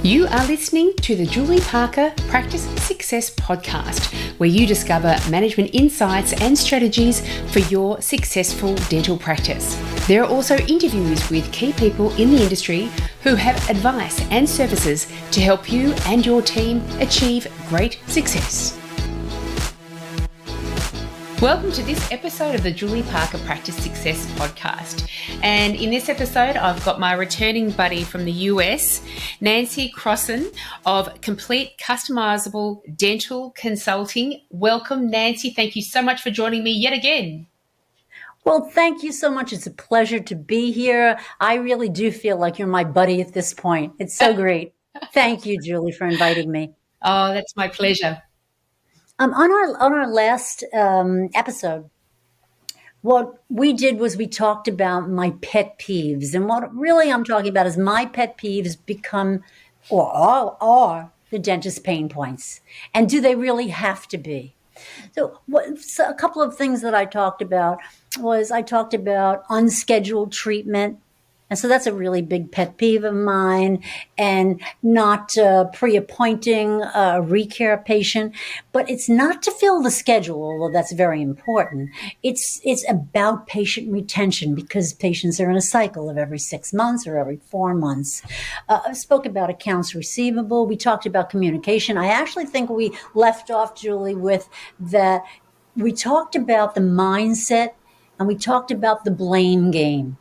You are listening to the Julie Parker Practice Success Podcast, where you discover management insights and strategies for your successful dental practice. There are also interviews with key people in the industry who have advice and services to help you and your team achieve great success. Welcome to this episode of the Julie Parker Practice Success Podcast. And in this episode, I've got my returning buddy from the US, Nancy Crossin of Complete Customizable Dental Consulting. Welcome, Nancy. Thank you so much for joining me yet again. Well, thank you so much. It's a pleasure to be here. I really do feel like you're my buddy at this point. It's so great. Thank you, Julie, for inviting me. Oh, that's my pleasure. On our last episode, what we did was we talked about my pet peeves. And what really I'm talking about is my pet peeves become or are the dentist's pain points. And do they really have to be? So a couple of things that I talked about was I talked about unscheduled treatment. And so that's a really big pet peeve of mine, and not pre-appointing a recare patient. But it's not to fill the schedule, although that's very important. It's about patient retention, because patients are in a cycle of every 6 months or every 4 months. I spoke about accounts receivable. We talked about communication. I actually think we left off, Julie, with that. We talked about the mindset, and we talked about the blame game.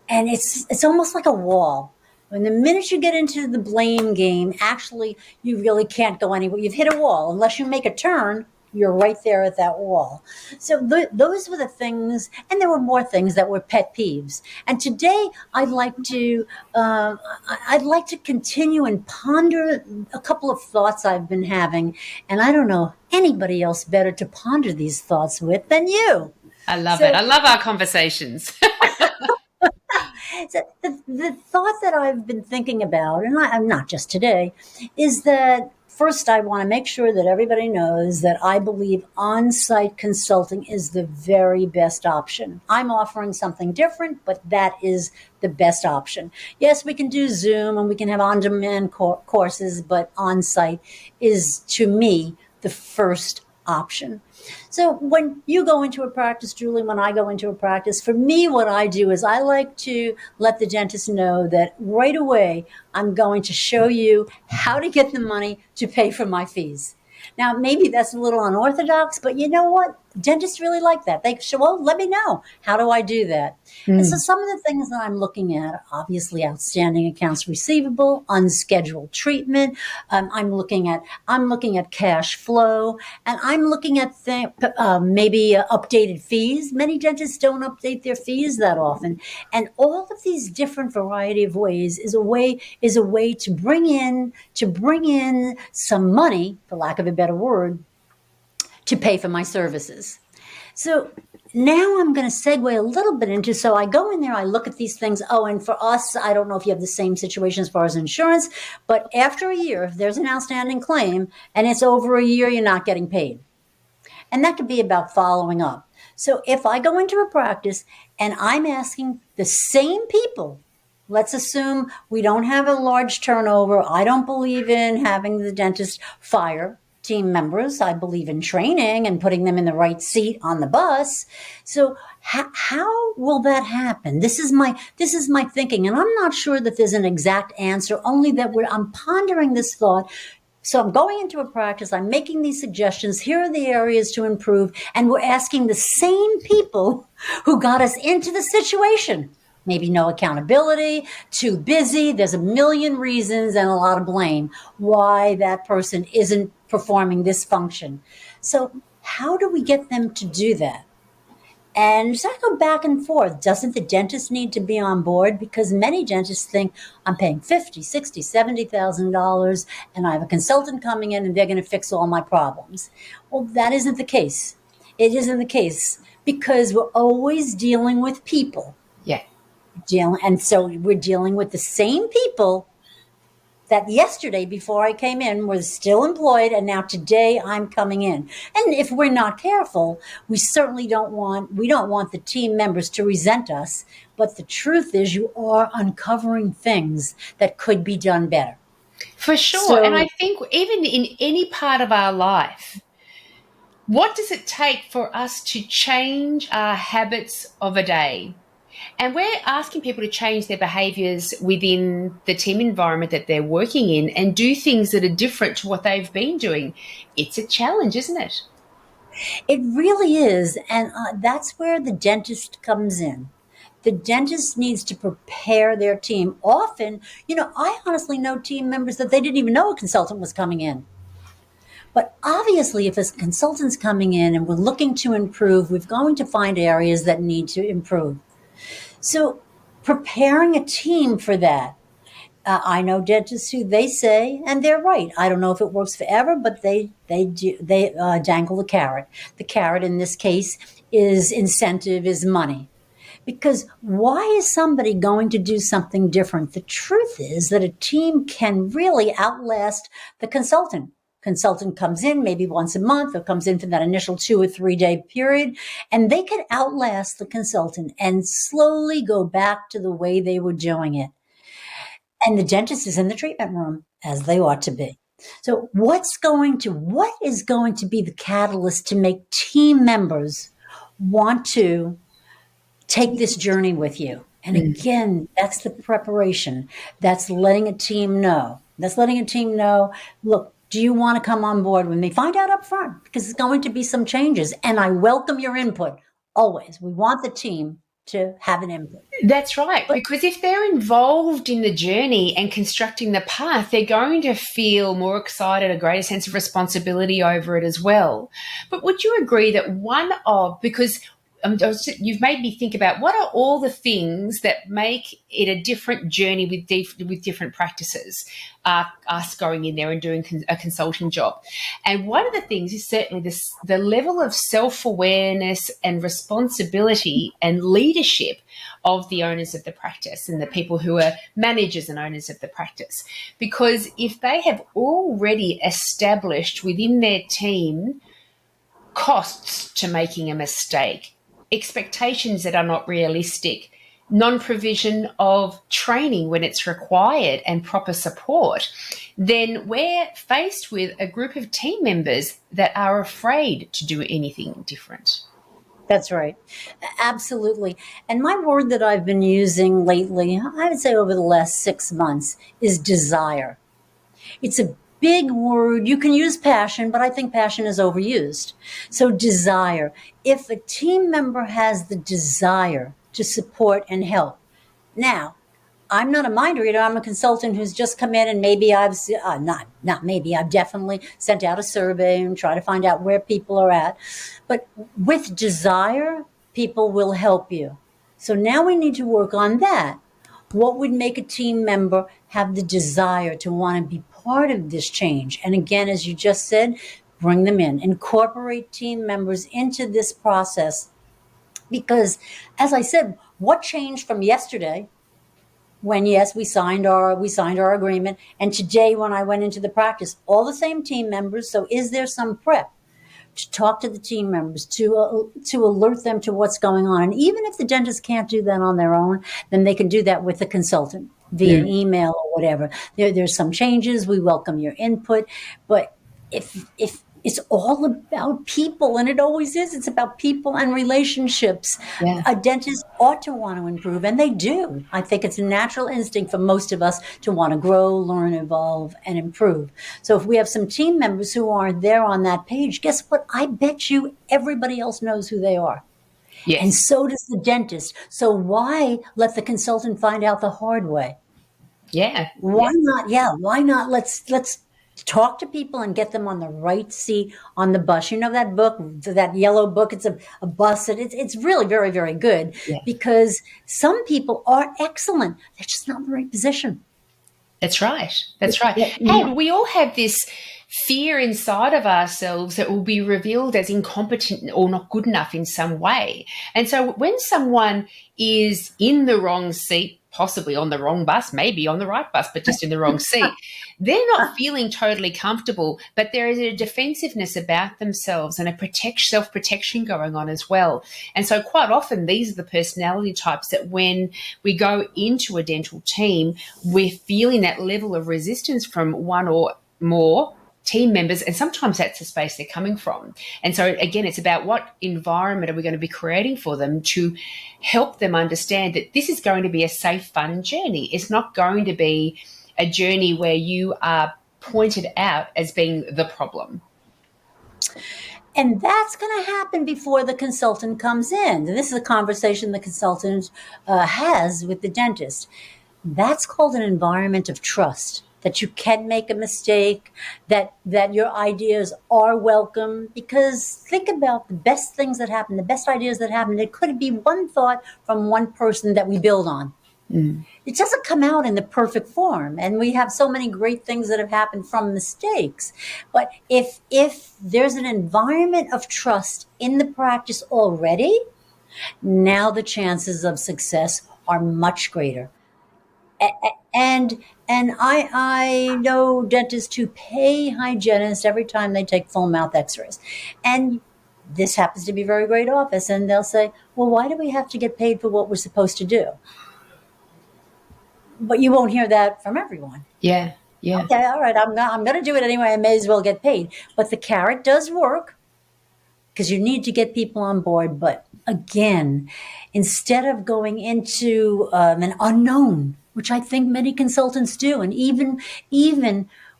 And it's almost like a wall. When the minute you get into the blame game, actually, you really can't go anywhere. You've hit a wall. Unless you make a turn, you're right there at that wall. So those were the things, and there were more things that were pet peeves. And today, I'd like to continue and ponder a couple of thoughts I've been having. And I don't know anybody else better to ponder these thoughts with than you. I love it. I love our conversations. So the thought that I've been thinking about, and I'm not just today, is that first I want to make sure that everybody knows that I believe on-site consulting is the very best option. I'm offering something different, but that is the best option. Yes, we can do Zoom and we can have on-demand courses, but on-site is, to me, the first option. So when you go into a practice, Julie, when I go into a practice, for me, what I do is I like to let the dentist know that right away, I'm going to show you how to get the money to pay for my fees. Now, maybe that's a little unorthodox, but you know what? Dentists really like that. They say, well, let me know. How do I do that? And so some of the things that I'm looking at, obviously outstanding accounts receivable, unscheduled treatment. I'm looking at cash flow, and I'm looking at maybe updated fees. Many dentists don't update their fees that often. And all of these different variety of ways is a way to bring in some money, for lack of a better word, to pay for my services. So now I'm going to segue a little bit into, so I go in there, I look at these things. Oh, and for us, I don't know if you have the same situation as far as insurance, but after a year, if there's an outstanding claim and it's over a year, you're not getting paid. And that could be about following up. So if I go into a practice and I'm asking the same people, let's assume we don't have a large turnover. I don't believe in having the dentist fire team members. I believe in training and putting them in the right seat on the bus. So how will that happen? This is my thinking, and I'm not sure that there's an exact answer, only that I'm pondering this thought. So I'm going into a practice, I'm making these suggestions, here are the areas to improve, and we're asking the same people who got us into the situation. Maybe no accountability, too busy, there's a million reasons and a lot of blame why that person isn't performing this function. So how do we get them to do that? And so I go back and forth. Doesn't the dentist need to be on board? Because many dentists think I'm paying $50,000, $60,000, $70,000, and I have a consultant coming in and they're going to fix all my problems. Well, that isn't the case. It isn't the case because we're always dealing with people. Yeah. And so we're dealing with the same people that yesterday before I came in was still employed, and now today I'm coming in. And if we're not careful, we certainly don't want the team members to resent us. But the truth is you are uncovering things that could be done better. For sure. And I So think even in any part of our life, what does it take for us to change our habits of a day? And we're asking people to change their behaviours within the team environment that they're working in and do things that are different to what they've been doing. It's a challenge, isn't it? it really is. And that's where the dentist comes in. The dentist needs to prepare their team. Often, I honestly know team members that they didn't even know a consultant was coming in. But obviously, if a consultant's coming in and we're looking to improve, we're going to find areas that need to improve. So preparing a team for that. I know dentists who they say, and they're right. I don't know if it works forever, but they dangle the carrot. The carrot in this case is incentive, is money. Because why is somebody going to do something different? The truth is that a team can really outlast the consultant. Consultant comes in maybe once a month or comes in for that initial 2 or 3 day period, and they can outlast the consultant and slowly go back to the way they were doing it. And the dentist is in the treatment room as they ought to be. So what is going to be the catalyst to make team members want to take this journey with you? And again, that's the preparation. That's letting a team know. Look, do you want to come on board with me? Find out up front because there's going to be some changes. And I welcome your input always. We want the team to have an input. That's right, But because if they're involved in the journey and constructing the path, they're going to feel more excited, a greater sense of responsibility over it as well. But would you agree that because you've made me think about what are all the things that make it a different journey with different practices, us going in there and doing a consulting job. And one of the things is certainly the level of self-awareness and responsibility and leadership of the owners of the practice and the people who are managers and owners of the practice. Because if they have already established within their team costs to making a mistake, expectations that are not realistic, non-provision of training when it's required and proper support, then we're faced with a group of team members that are afraid to do anything different. that's right. Absolutely. And my word that I've been using lately, I would say over the last 6 months, is desire. It's a big word. You can use passion, but I think passion is overused. So desire. If a team member has the desire to support and help. Now, I'm not a mind reader. I'm a consultant who's just come in and maybe not maybe I've definitely sent out a survey and try to find out where people are at. But with desire, people will help you. So now we need to work on that. What would make a team member have the desire to want to be part of this change? And again, as you just said, bring them in, incorporate team members into this process. Because as I said, what changed from yesterday when yes, we signed our agreement, and today when I went into the practice, all the same team members. So is there some prep to talk to the team members to alert them to what's going on? And even if the dentist can't do that on their own, then they can do that with the consultant via email or whatever. There's some changes. We welcome your input, but if it's all about people, and it always is. It's about people and relationships. Yeah. A dentist ought to want to improve, and they do. I think it's a natural instinct for most of us to want to grow, learn, evolve, and improve. So if we have some team members who aren't there on that page, guess what? I bet you everybody else knows who they are. And Yes. so does the dentist. So why let the consultant find out the hard way? Yeah. Why not? Yeah, why not? Let's talk to people and get them on the right seat on the bus. You know that book, that yellow book. It's a bus, and it's really very, very good Yeah. because some people are excellent. They're just not in the right position. That's right. That's right. Yeah, And we all have this fear inside of ourselves that will be revealed as incompetent or not good enough in some way. And so when someone is in the wrong seat, possibly on the wrong bus, maybe on the right bus, but just in the wrong seat. They're not feeling totally comfortable, but there is a defensiveness about themselves and a self-protection going on as well. And so quite often these are the personality types that when we go into a dental team, we're feeling that level of resistance from one or more team members, and sometimes that's the space they're coming from. And so again, it's about what environment are we going to be creating for them to help them understand that this is going to be a safe, fun journey. It's not going to be a journey where you are pointed out as being the problem. And that's going to happen before the consultant comes in. This is a conversation the consultant has with the dentist. That's called an environment of trust, that you can make a mistake, that your ideas are welcome. Because think about the best things that happen, the best ideas that happen. It could be one thought from one person that we build on. It doesn't come out in the perfect form. And we have so many great things that have happened from mistakes. But if there's an environment of trust in the practice already, now the chances of success are much greater. And I know dentists who pay hygienists every time they take full mouth x-rays. And this happens to be a very great office. And they'll say, well, why do we have to get paid for what we're supposed to do? But you won't hear that from everyone. Yeah. Okay, all right, I'm going to do it anyway. I may as well get paid. But the carrot does work because you need to get people on board. But again, instead of going into an unknown, which I think many consultants do, and even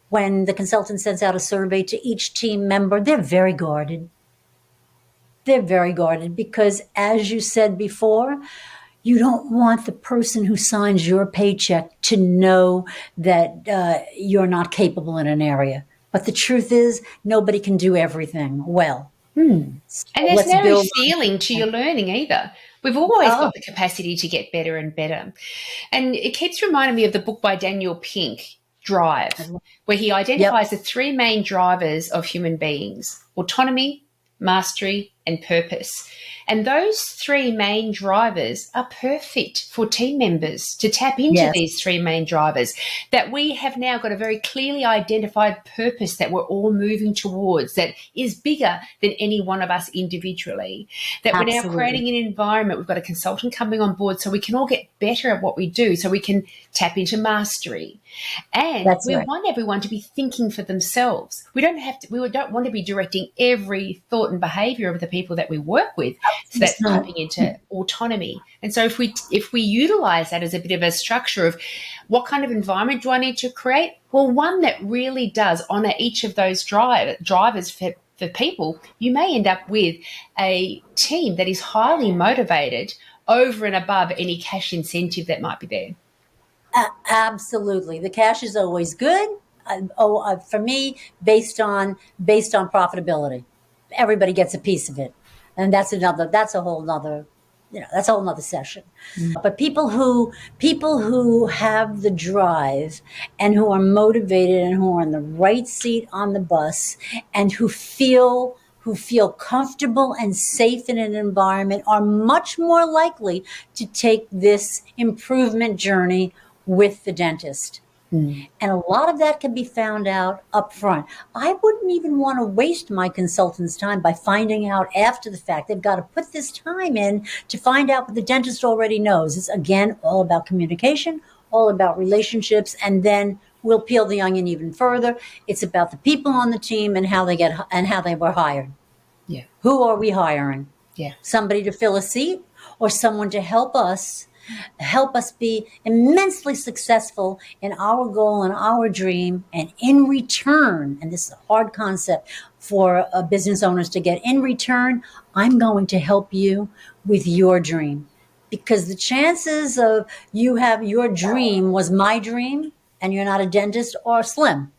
when the consultant sends out a survey to each team member, they're very guarded. They're very guarded because, as you said before, you don't want the person who signs your paycheck to know that you're not capable in an area. But the truth is, nobody can do everything well. So and there's no ceiling to your learning either. We've always got the capacity to get better and better. And it keeps reminding me of the book by Daniel Pink, Drive, where he identifies the three main drivers of human beings: autonomy, mastery, and purpose. And those three main drivers are perfect for team members to tap into these three main drivers, that we have now got a very clearly identified purpose that we're all moving towards that is bigger than any one of us individually, that we're now creating an environment. We've got a consultant coming on board so we can all get better at what we do, so we can tap into mastery. And we want everyone to be thinking for themselves. We don't want to be directing every thought and behavior of the people that we work with. So that's tapping into autonomy. And so if we utilize that as a bit of a structure of what kind of environment do I need to create? Well, one that really does honor each of those drivers for people, you may end up with a team that is highly motivated over and above any cash incentive that might be there. Absolutely. The cash is always good. For me, based on profitability, everybody gets a piece of it. And that's a whole nother session. But people who have the drive and who are motivated and who are in the right seat on the bus and who feel comfortable and safe in an environment are much more likely to take this improvement journey with the dentist. And a lot of that can be found out up front. I wouldn't even want to waste my consultant's time by finding out after the fact. They've got to put this time in to find out what the dentist already knows. It's, again, all about communication, all about relationships, and then we'll peel the onion even further. It's about the people on the team and how they were hired. Yeah. Who are we hiring? Yeah. Somebody to fill a seat or someone to help us be immensely successful in our goal and our dream. And in return, and this is a hard concept for business owners to get, in return, I'm going to help you with your dream. Because the chances of you have your dream was my dream and you're not a dentist are slim.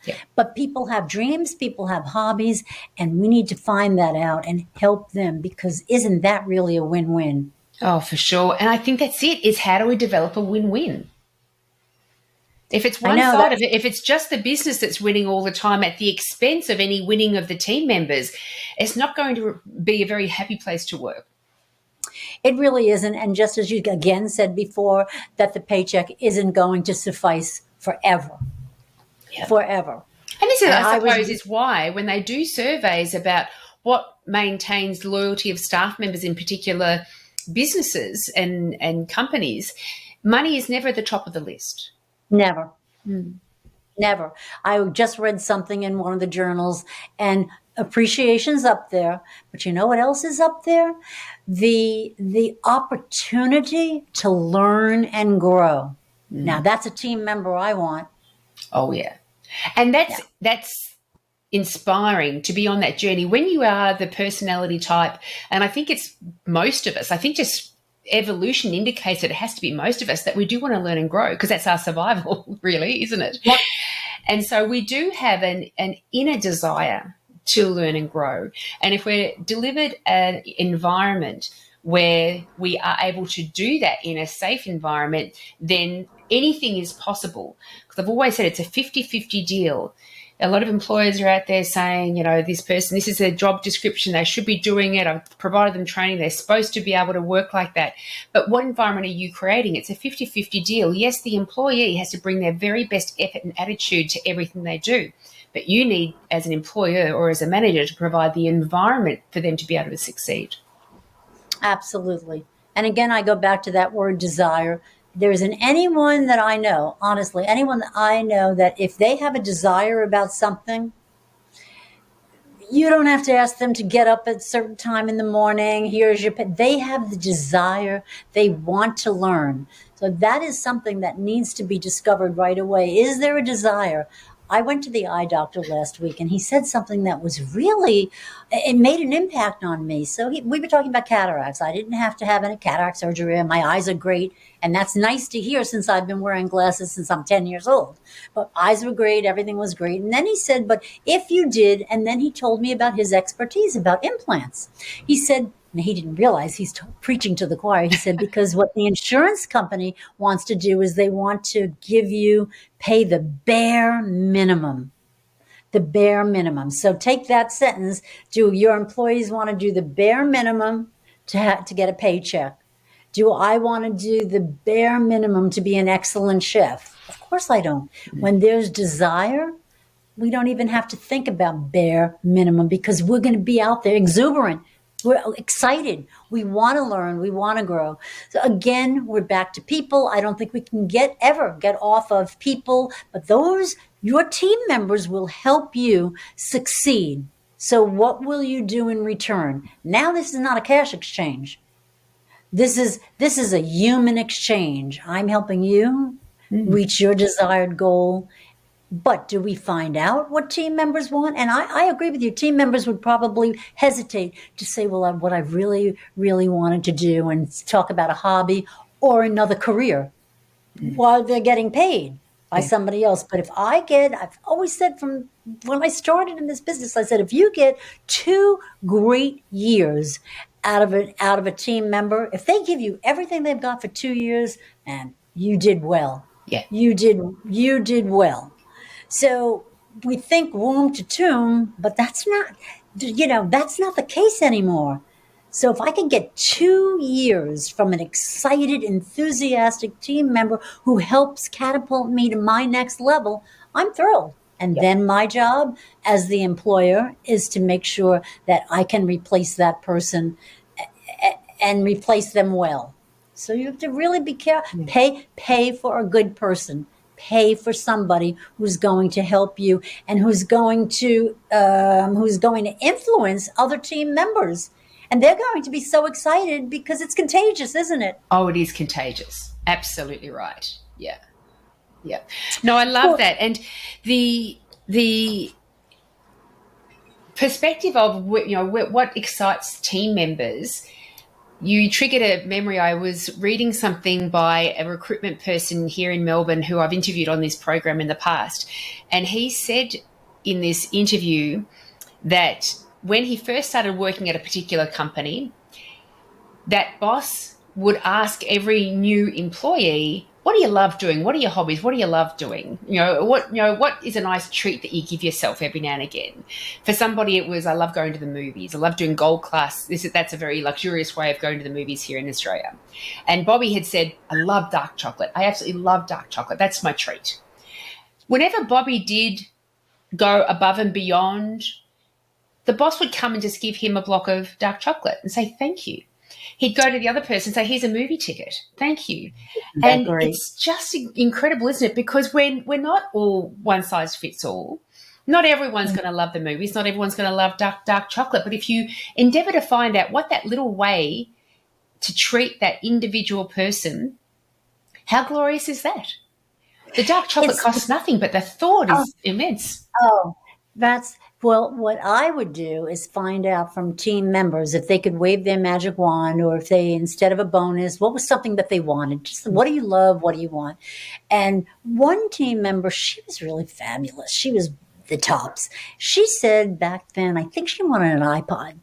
Yeah. But people have dreams, people have hobbies, and we need to find that out and help them, because isn't that really a win-win? Oh, for sure. And I think that's it, is how do we develop a win-win? If it's one side of it, if it's just the business that's winning all the time at the expense of any winning of the team members, it's not going to be a very happy place to work. It really isn't. And just as you again said before, that the paycheck isn't going to suffice forever, Yeah. forever. And this is, And I I was, suppose, is why when they do surveys about what maintains loyalty of staff members in particular businesses and companies, money is never at the top of the list. never. Never. I just read something in one of the journals, and appreciation's up there, but you know what else is up there? The opportunity to learn and grow. Now that's a team member I want. Oh yeah. And Yeah. that's inspiring to be on that journey when you are the personality type. And I think it's most of us. I think just evolution indicates that it has to be most of us that we do want to learn and grow because that's our survival, really, isn't it? Yep. And so we do have an inner desire to learn and grow. And if we're delivered an environment where we are able to do that in a safe environment, then anything is possible. Because I've always said it's a 50-50 deal. A lot of employers are out there saying, you know, this person, this is their job description, they should be doing it. I've provided them training, they're supposed to be able to work like that. But what environment are you creating? It's a 50-50 deal. Yes, the employee has to bring their very best effort and attitude to everything they do. But you need, as an employer or as a manager, to provide the environment for them to be able to succeed. Absolutely. And again, I go back to that word desire. There isn't anyone that I know, honestly, anyone that I know that if they have a desire about something, you don't have to ask them to get up at a certain time in the morning. Here's your pet. They have the desire. They want to learn. So that is something that needs to be discovered right away. Is there a desire? I went to the eye doctor last week and he said something that was really, it made an impact on me. So we were talking about cataracts. I didn't have to have any cataract surgery and my eyes are great. And that's nice to hear since I've been wearing glasses since I'm 10 years old. But eyes were great. Everything was great. And then he said, but if you did, and then he told me about his expertise about implants. He said, and he didn't realize he's preaching to the choir. He said, because what the insurance company wants to do is they want to pay the bare minimum. The bare minimum. So take that sentence. Do your employees want to do the bare minimum to get a paycheck? Do I want to do the bare minimum to be an excellent chef? Of course I don't. When there's desire, we don't even have to think about bare minimum because we're going to be out there exuberant. We're excited. We want to learn. We want to grow. So again, we're back to people. I don't think we can ever get off of people, but your team members will help you succeed. So what will you do in return? Now this is not a cash exchange. This is a human exchange. I'm helping you reach your desired goal. But do we find out what team members want? And I agree with you. Team members would probably hesitate to say, well, what I really, really wanted to do and talk about a hobby or another career while they're getting paid by somebody else. But I've always said from when I started in this business, I said, if you get 2 great years out of a team member, if they give you everything they've got for 2 years, man, you did well. Yeah. You did well. So we think womb to tomb, but that's not the case anymore. So if I can get 2 years from an excited, enthusiastic team member who helps catapult me to my next level, I'm thrilled. And then my job as the employer is to make sure that I can replace that person and replace them well. So you have to really be careful. Pay for a good person. Pay for somebody who's going to help you and who's going to influence other team members. And they're going to be so excited because it's contagious, isn't it? Oh, it is contagious. Absolutely right. Yeah. Yeah. No, I love that. And the perspective of what excites team members. You triggered a memory. I was reading something by a recruitment person here in Melbourne who I've interviewed on this program in the past. And he said in this interview that when he first started working at a particular company, that boss would ask every new employee, what do you love doing? What are your hobbies? What do you love doing? What is a nice treat that you give yourself every now and again? For somebody, it was, I love going to the movies. I love doing gold class. That's a very luxurious way of going to the movies here in Australia. And Bobby had said, I love dark chocolate. I absolutely love dark chocolate. That's my treat. Whenever Bobby did go above and beyond, the boss would come and just give him a block of dark chocolate and say, thank you. He'd go to the other person and say, here's a movie ticket. Thank you. That And great. it's just incredible, isn't it? Because we're not all one size fits all. Not everyone's going to love the movies. Not everyone's going to love dark chocolate. But if you endeavour to find out what that little way to treat that individual person, how glorious is that? The dark chocolate costs nothing, but the thought is immense. Oh, that's well, what I would do is find out from team members if they could wave their magic wand, or if they, instead of a bonus, what was something that they wanted? Just what do you love? What do you want? And one team member, she was really fabulous. She was the tops. She said back then, I think she wanted an iPod.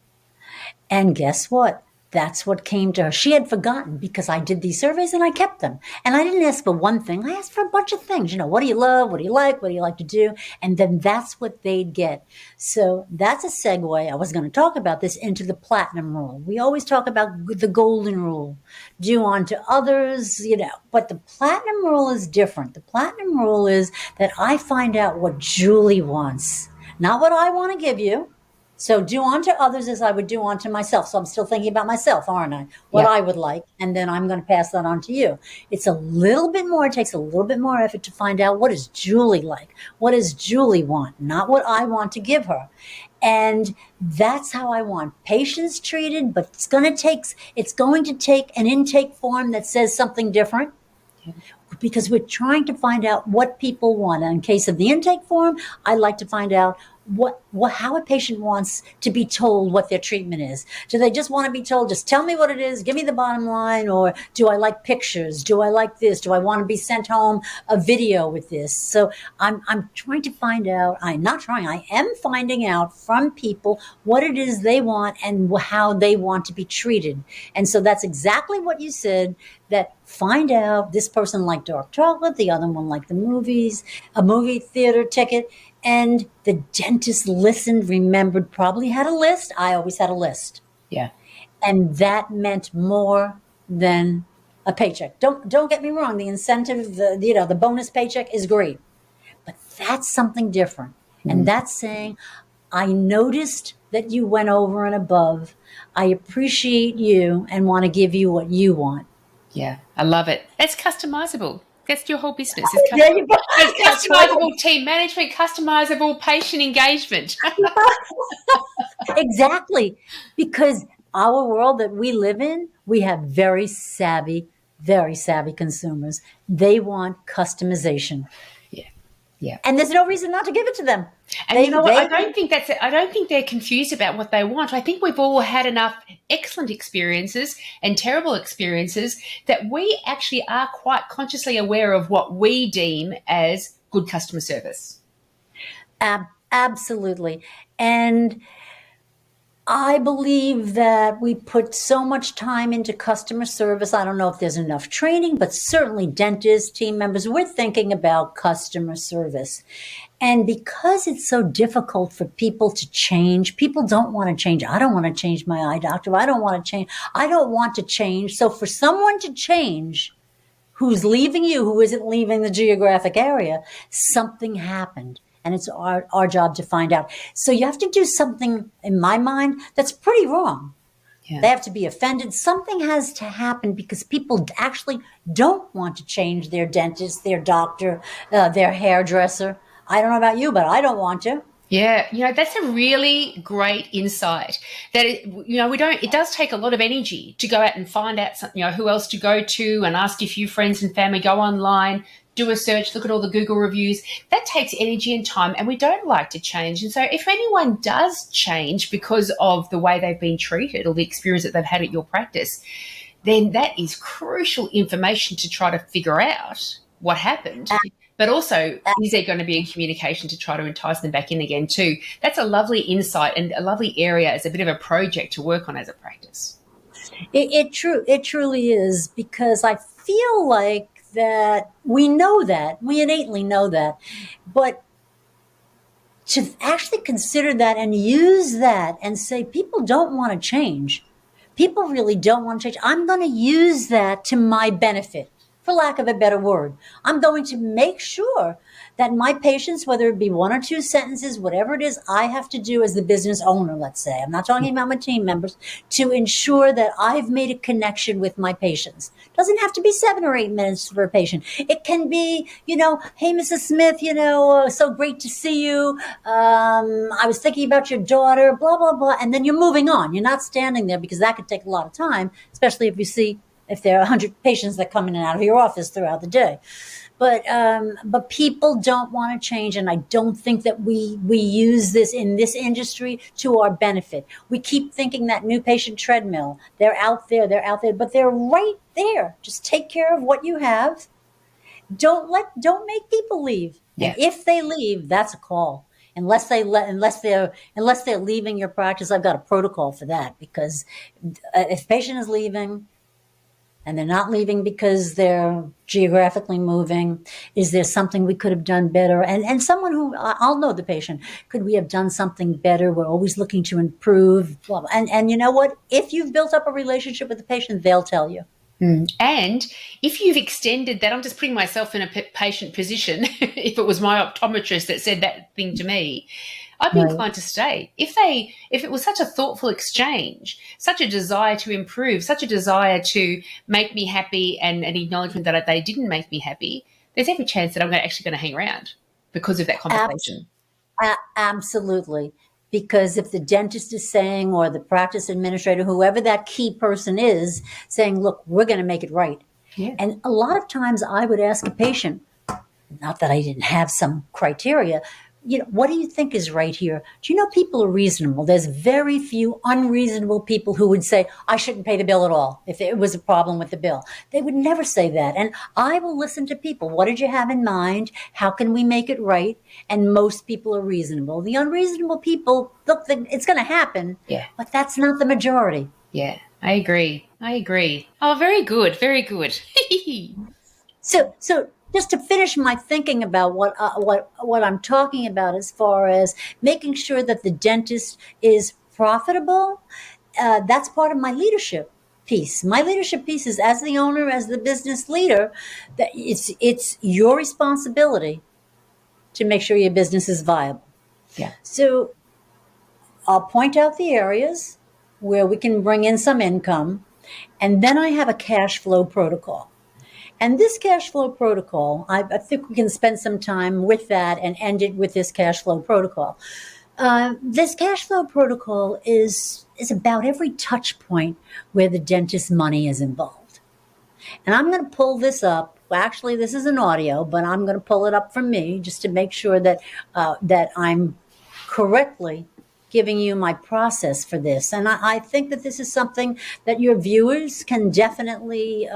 And guess what? That's what came to her. She had forgotten because I did these surveys and I kept them. And I didn't ask for one thing. I asked for a bunch of things. What do you love? What do you like? What do you like to do? And then that's what they'd get. So that's a segue. I was going to talk about this into the platinum rule. We always talk about the golden rule. Do unto others, but the platinum rule is different. The platinum rule is that I find out what Julie wants, not what I want to give you. So do unto others as I would do unto myself. So I'm still thinking about myself, aren't I? What I would like, and then I'm going to pass that on to you. It takes a little bit more effort to find out what does Julie like? What does Julie want? Not what I want to give her. And that's how I want patients treated, but it's going to take an intake form that says something different. Because we're trying to find out what people want. And in case of the intake form, I like to find out how a patient wants to be told what their treatment is. Do they just want to be told, just tell me what it is, give me the bottom line, or do I like pictures? Do I like this? Do I want to be sent home a video with this? So I'm trying to find out, I am finding out from people what it is they want and how they want to be treated. And so that's exactly what you said, that find out this person liked dark chocolate, the other one liked the movies, a movie theater ticket. And the dentist listened, remembered, probably had a list. I always had a list. Yeah. And that meant more than a paycheck. Don't get me wrong. The incentive, the bonus paycheck is great. But that's something different. And that's saying, I noticed that you went over and above. I appreciate you and want to give you what you want. Yeah, I love it. It's customizable. That's your whole business. It's customizable team management, customizable patient engagement. Exactly. Because our world that we live in, we have very savvy consumers. They want customization. Yeah. And there's no reason not to give it to them. And you know what? I don't think they're confused about what they want. I think we've all had enough excellent experiences and terrible experiences that we actually are quite consciously aware of what we deem as good customer service. Absolutely. And I believe that we put so much time into customer service. I don't know if there's enough training, but certainly dentists, team members, we're thinking about customer service. And because it's so difficult for people to change, people don't want to change. I don't want to change my eye doctor. I don't want to change. So for someone to change who's leaving you, who isn't leaving the geographic area, something happened. And it's our job to find out. So you have to do something, in my mind, that's pretty wrong. Yeah. They have to be offended. Something has to happen because people actually don't want to change their dentist, their doctor, their hairdresser. I don't know about you, but I don't want to. Yeah, that's a really great insight. That it does take a lot of energy to go out and find out who else to go to, and ask a few friends and family, go online, do a search, look at all the Google reviews. That takes energy and time, and we don't like to change. And so if anyone does change because of the way they've been treated or the experience that they've had at your practice, then that is crucial information to try to figure out what happened. But also, is there going to be a communication to try to entice them back in again too? That's a lovely insight and a lovely area as a bit of a project to work on as a practice. It truly is, because I feel like that we know that, we innately know that, but to actually consider that and use that and say, people don't want to change. People really don't want to change. I'm going to use that to my benefit, for lack of a better word. I'm going to make sure that my patients, whether it be one or two sentences, whatever it is I have to do as the business owner, let's say, I'm not talking about my team members, to ensure that I've made a connection with my patients. Doesn't have to be 7 or 8 minutes for a patient. It can be, hey, Mrs. Smith, so great to see you. I was thinking about your daughter, blah, blah, blah. And then you're moving on. You're not standing there, because that could take a lot of time, especially if there are 100 patients that come in and out of your office throughout the day. But people don't want to change, and I don't think that we use this in this industry to our benefit. We keep thinking that new patient treadmill, they're out there, but they're right there. Just take care of what you have. Don't make people leave. Yeah. And if they leave, that's a call. Unless they're leaving your practice, I've got a protocol for that, because if a patient is leaving, and they're not leaving because they're geographically moving, is there something we could have done better? And someone who, I'll know the patient, could we have done something better? We're always looking to improve. Blah, blah. And you know what? If you've built up a relationship with the patient, they'll tell you. And if you've extended that, I'm just putting myself in a patient position. If it was my optometrist that said that thing to me, I'd be inclined to stay. If it was such a thoughtful exchange, such a desire to improve, such a desire to make me happy, and an acknowledgement that they didn't make me happy, there's every chance that I'm actually going to hang around because of that conversation. Absolutely. Because if the dentist is saying, or the practice administrator, whoever that key person is, saying, look, we're going to make it right. Yeah. And a lot of times I would ask a patient, not that I didn't have some criteria, what do you think is right here? Do you know people are reasonable? There's very few unreasonable people who would say, I shouldn't pay the bill at all if it was a problem with the bill. They would never say that. And I will listen to people. What did you have in mind? How can we make it right? And most people are reasonable. The unreasonable people, look, it's going to happen, but that's not the majority. Yeah, I agree. Oh, very good. Very good. So just to finish my thinking about what I'm talking about, as far as making sure that the dentist is profitable, that's part of my leadership piece. My leadership piece is, as the owner, as the business leader, that it's your responsibility to make sure your business is viable. Yeah. So I'll point out the areas where we can bring in some income, and then I have a cash flow protocol. And this cash flow protocol, I think we can spend some time with that and end it with this cash flow protocol. This cash flow protocol is about every touch point where the dentist's money is involved. And I'm going to pull this up. Well, actually, this is an audio, but I'm going to pull it up from me just to make sure that I'm correctly giving you my process for this. And I think that this is something that your viewers can definitely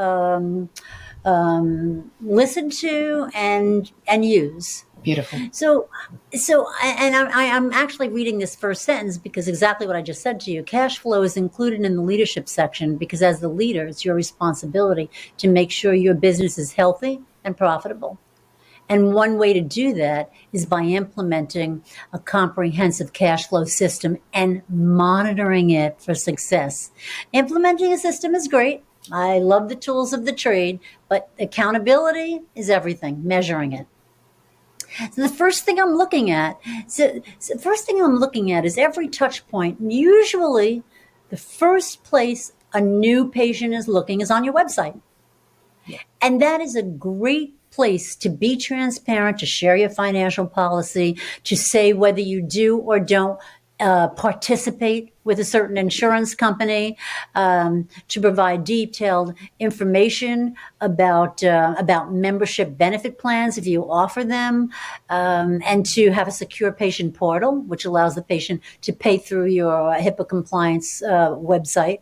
listen to and use. Beautiful. So I'm actually reading this first sentence because exactly what I just said to you. Cash flow is included in the leadership section because, as the leader, it's your responsibility to make sure your business is healthy and profitable. And one way to do that is by implementing a comprehensive cash flow system and monitoring it for success. Implementing a system is great. I love the tools of the trade, but accountability is everything, measuring it. So the first thing I'm looking at is every touch point. Usually the first place a new patient is looking is on your website. Yeah. And that is a great place to be transparent, to share your financial policy, to say whether you do or don't participate with a certain insurance company, to provide detailed information about membership benefit plans if you offer them, and to have a secure patient portal, which allows the patient to pay through your HIPAA compliance website.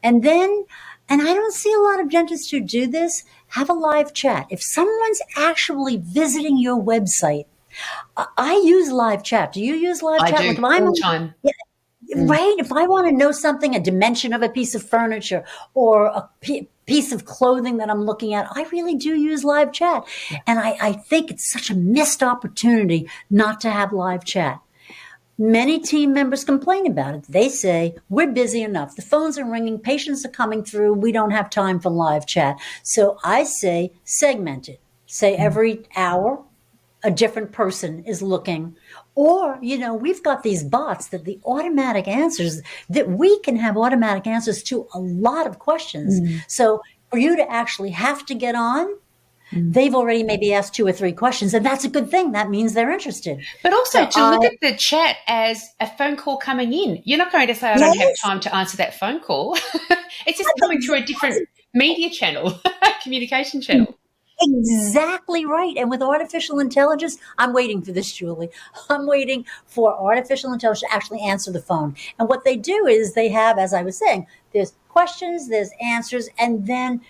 And then, and I don't see a lot of dentists who do this, have a live chat. If someone's actually visiting your website, I use live chat. Do you use live chat? I do, all the time. Yeah, Right? If I want to know something, a dimension of a piece of furniture or a piece of clothing that I'm looking at, I really do use live chat. Yeah. And I think it's such a missed opportunity not to have live chat. Many team members complain about it. They say, we're busy enough. The phones are ringing. Patients are coming through. We don't have time for live chat. So I say segment it. Say every hour, a different person is looking. Or, we've got these bots that the automatic answers, that we can have automatic answers to a lot of questions. So for you to actually have to get on, they've already maybe asked 2 or 3 questions, and that's a good thing. That means they're interested. But also So to look at the chat as a phone call coming in. You're not going to say, I don't have yes, time to answer that phone call. It's just coming through a different media channel, communication channel. exactly right. And with artificial intelligence, I'm waiting for this, Julie. I'm waiting for artificial intelligence to actually answer the phone. And what they do is they have, as I was saying, there's questions, there's answers, and then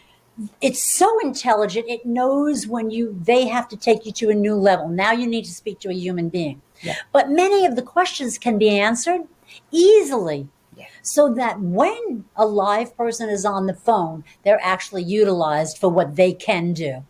it's so intelligent. It knows when they have to take you to a new level. Now you need to speak to a human being. Yeah. But many of the questions can be answered easily. Yeah. So that when a live person is on the phone, they're actually utilized for what they can do.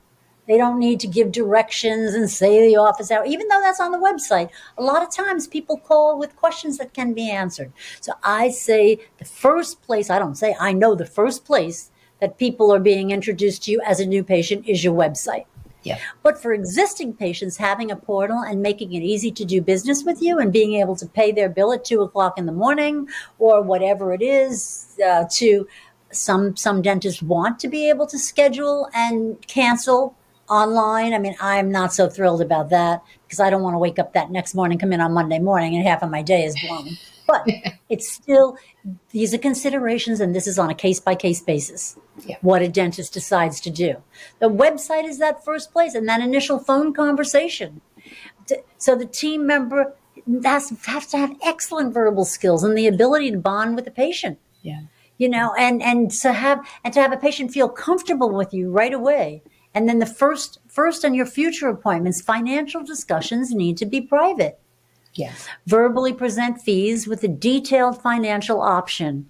They don't need to give directions and say the office hour, even though that's on the website. A lot of times people call with questions that can be answered. So I say the first place, I know the first place that people are being introduced to you as a new patient is your website. Yeah. But for existing patients, having a portal and making it easy to do business with you and being able to pay their bill at 2:00 in the morning or whatever it is, to some dentists want to be able to schedule and cancel online. I mean, I'm not so thrilled about that because I don't want to wake up that next morning, come in on Monday morning, and half of my day is blown. But it's still, these are considerations, and this is on a case-by-case basis, what a dentist decides to do. The website is that first place, and that initial phone conversation. So the team member has to have excellent verbal skills and the ability to bond with the patient. Yeah. And to have a patient feel comfortable with you right away. And then the first on your future appointments, financial discussions need to be private. Yes. Verbally present fees with a detailed financial option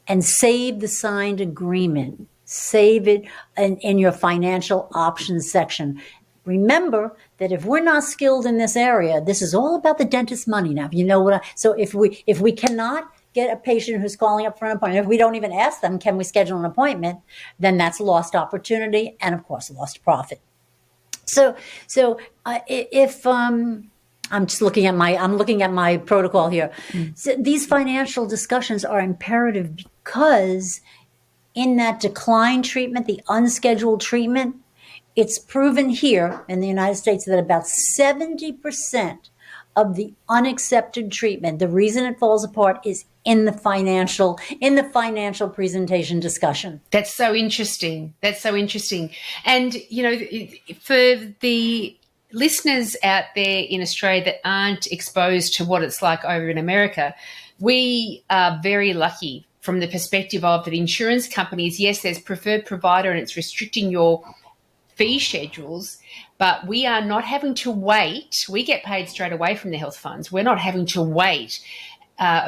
and save the signed agreement. Save it in your financial options section. Remember that if we're not skilled in this area, this is all about the dentist's money now. You know what? So if we cannot get a patient who's calling up for an appointment, if we don't even ask them, can we schedule an appointment, then that's lost opportunity and, of course, lost profit. So if I'm looking at my protocol here. So these financial discussions are imperative because in that decline treatment, the unscheduled treatment, it's proven here in the United States that about 70% of the unaccepted treatment, the reason it falls apart is in the financial presentation discussion. That's so interesting. And, for the listeners out there in Australia that aren't exposed to what it's like over in America, we are very lucky from the perspective of that insurance companies, yes, there's preferred provider and it's restricting your fee schedules, but we are not having to wait. We get paid straight away from the health funds. We're not having to wait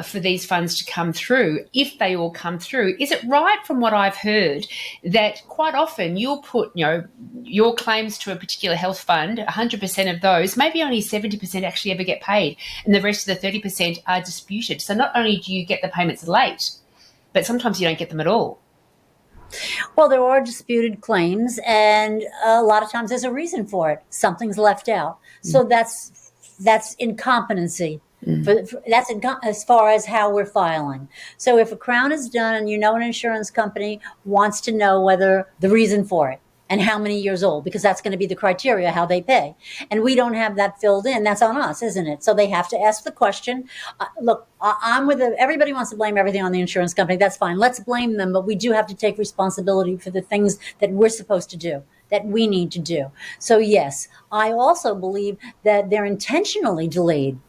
for these funds to come through, if they all come through. Is it right, from what I've heard, that quite often you'll put your claims to a particular health fund, 100% of those, maybe only 70% actually ever get paid, and the rest of the 30% are disputed. So not only do you get the payments late, but sometimes you don't get them at all. Well, there are disputed claims, and a lot of times there's a reason for it. Something's left out. So that's incompetency. As far as how we're filing. So if a crown is done and an insurance company wants to know whether the reason for it and how many years old, because that's going to be the criteria, how they pay. And we don't have that filled in. That's on us, isn't it? So they have to ask the question. Look, everybody wants to blame everything on the insurance company. That's fine. Let's blame them. But we do have to take responsibility for the things that we're supposed to do, that we need to do. So yes, I also believe that they're intentionally delayed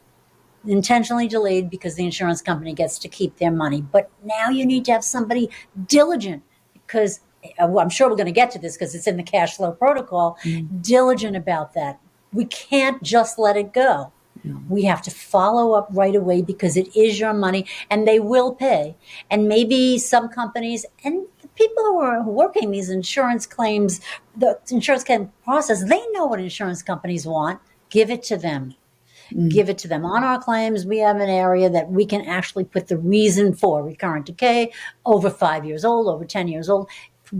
because the insurance company gets to keep their money. But now you need to have somebody diligent, because I'm sure we're going to get to this because it's in the cash flow protocol, diligent about that. We can't just let it go. We have to follow up right away because it is your money and they will pay. And maybe some companies and the people who are working these insurance claims, the insurance claim process, they know what insurance companies want. Give it to them. Give it to them. On our claims, we have an area that we can actually put the reason for recurrent decay, over 5 years old, over 10 years old.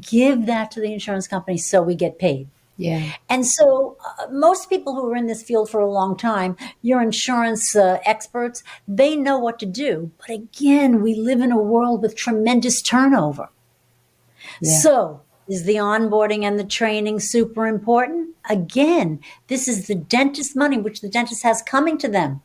Give that to the insurance company so we get paid. Yeah. And so most people who are in this field for a long time, your insurance experts, they know what to do. But again, we live in a world with tremendous turnover. Yeah. So is the onboarding and the training super important? Again, this is the dentist money, which the dentist has coming to them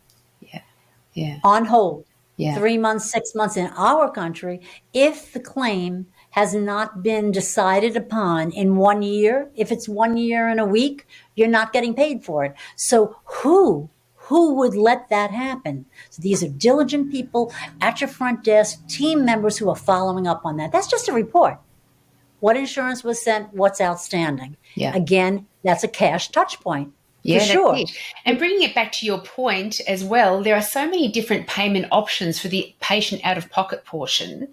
Yeah. on hold. Yeah. 3 months, 6 months in our country, if the claim has not been decided upon in 1 year, if it's 1 year and a week, you're not getting paid for it. So who would let that happen? So these are diligent people at your front desk, team members who are following up on that. That's just a report. What insurance was sent, what's outstanding. Yeah. Again, that's a cash touch point. Yeah, for sure. that's it. And bringing it back to your point as well, there are so many different payment options for the patient out-of-pocket portion.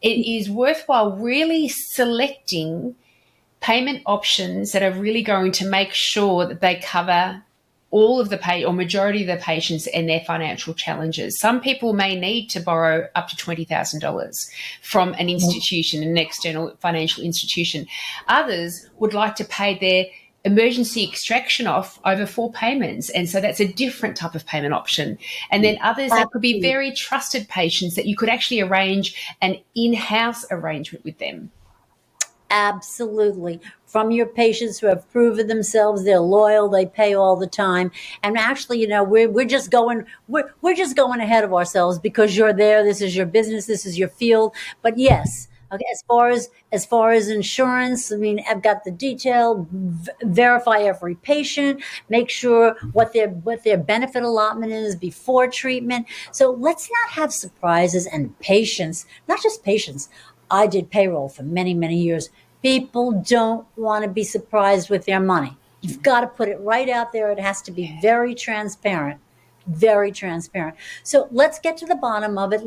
It is worthwhile really selecting payment options that are really going to make sure that they cover all of the pay or majority of the patients and their financial challenges. Some people may need to borrow up to $20,000 from an institution, an external financial institution. Others would like to pay their emergency extraction off over 4 payments. And so that's a different type of payment option. And then others that could be very trusted patients that you could actually arrange an in-house arrangement with them. Absolutely. From your patients who have proven themselves, they're loyal, they pay all the time. And actually, we're just going ahead of ourselves because you're there. This is your business. This is your field. But yes, okay, as far as insurance, I mean, I've got the detail, verify every patient, make sure what their benefit allotment is before treatment. So let's not have surprises and patients, not just patients. I did payroll for many, many years. People don't want to be surprised with their money. You've got to put it right out there. It has to be very transparent, very transparent. So let's get to the bottom of it.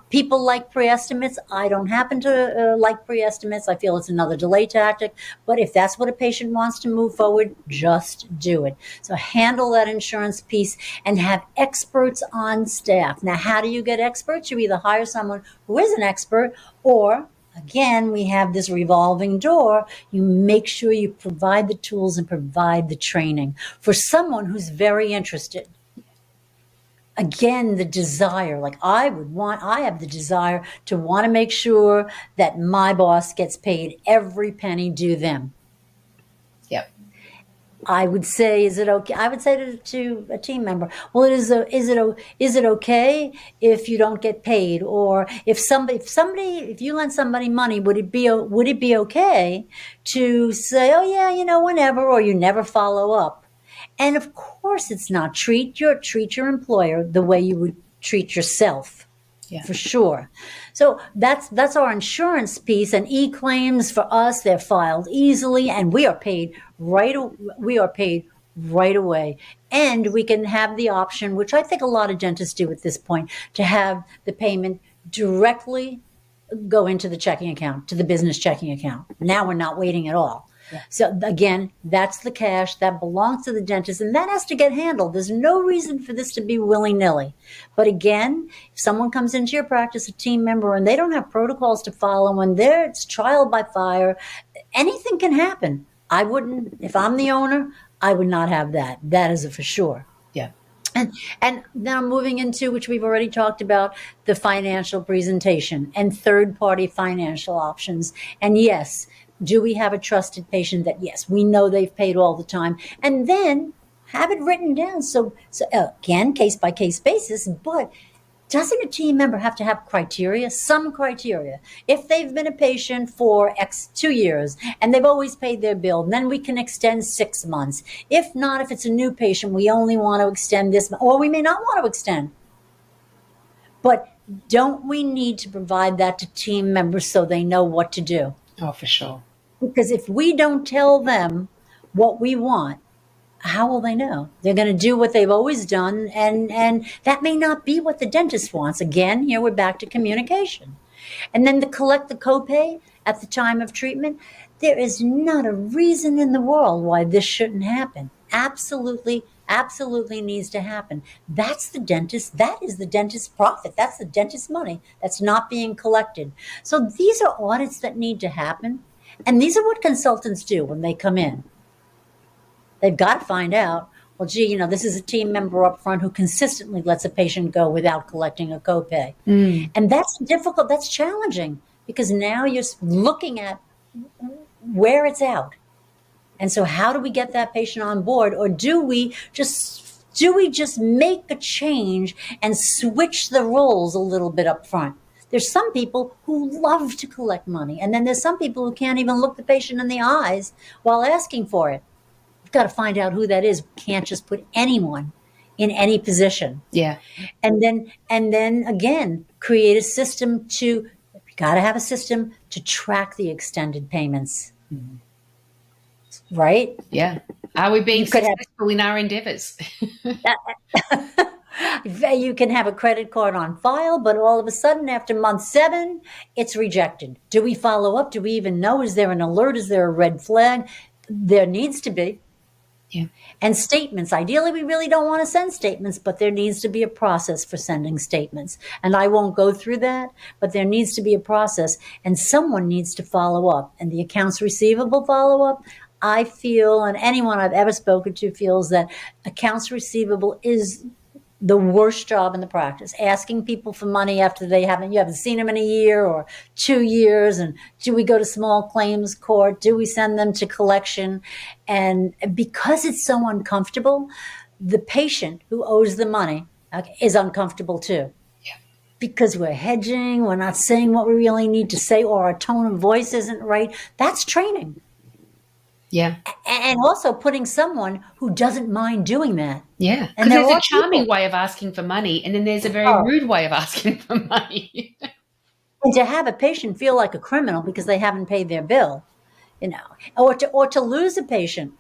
People like pre-estimates. I don't happen to like pre-estimates. I feel it's another delay tactic. But if that's what a patient wants to move forward, just do it. So handle that insurance piece and have experts on staff. Now, how do you get experts? You either hire someone who is an expert or again, we have this revolving door. You make sure you provide the tools and provide the training for someone who's very interested. Again, the desire, I have the desire to want to make sure that my boss gets paid every penny due them. Yep. I would say, is it okay? I would say to a team member, well, is it okay if you don't get paid? Or if you lend somebody money, would it be okay to say, oh yeah, whenever, or you never follow up? And of course it's not. Treat your employer the way you would treat yourself. Yeah. For sure. So that's our insurance piece, and e-claims for us, they're filed easily and we are paid right away. And we can have the option, which I think a lot of dentists do at this point, to have the payment directly go into the checking account, to the business checking account. Now we're not waiting at all. Yeah. So again, that's the cash that belongs to the dentist, and that has to get handled. There's no reason for this to be willy-nilly. But again, if someone comes into your practice, a team member, and they don't have protocols to follow, and it's trial by fire, anything can happen. I wouldn't, if I'm the owner, I would not have that. That is a for sure. Yeah. And now moving into, which we've already talked about, the financial presentation and third-party financial options. And yes, do we have a trusted patient that, yes, we know they've paid all the time? And then have it written down. So again, case-by-case basis, but doesn't a team member have to have criteria? Some criteria. If they've been a patient for 2 years and they've always paid their bill, then we can extend 6 months. If not, if it's a new patient, we only want to extend this, or we may not want to extend. But don't we need to provide that to team members so they know what to do? Oh, for sure. Because if we don't tell them what we want, how will they know? They're going to do what they've always done, and that may not be what the dentist wants. Again, here we're back to communication. And then to collect the copay at the time of treatment, there is not a reason in the world why this shouldn't happen. Absolutely, absolutely needs to happen. That is the dentist's profit. That's the dentist's money that's not being collected. So these are audits that need to happen. And these are what consultants do when they come in. They've got to find out, well, gee, this is a team member up front who consistently lets a patient go without collecting a copay. And that's difficult. That's challenging because now you're looking at where it's out. And so how do we get that patient on board? Or do we just make a change and switch the roles a little bit up front? There's some people who love to collect money. And then there's some people who can't even look the patient in the eyes while asking for it. You've got to find out who that is. We can't just put anyone in any position. Yeah. And then again, create a system you got to have a system to track the extended payments. Right? Yeah. Are we being successful in our endeavors? You can have a credit card on file, but all of a sudden after month 7, it's rejected. Do we follow up? Do we even know? Is there an alert? Is there a red flag? There needs to be. Yeah. And statements. Ideally, we really don't want to send statements, but there needs to be a process for sending statements. And I won't go through that, but there needs to be a process and someone needs to follow up. And the accounts receivable follow up, I feel, and anyone I've ever spoken to feels that accounts receivable is the worst job in the practice, asking people for money after you haven't seen them in a year or 2 years. And do we go to small claims court? Do we send them to collection? And because it's so uncomfortable, the patient who owes the money is uncomfortable too. Yeah. Because we're hedging, we're not saying what we really need to say, or our tone of voice isn't right. That's training. Yeah. And also putting someone who doesn't mind doing that. Yeah. Because there's a charming way of asking for money, and then there's a very rude way of asking for money. And to have a patient feel like a criminal because they haven't paid their bill, or to lose a patient.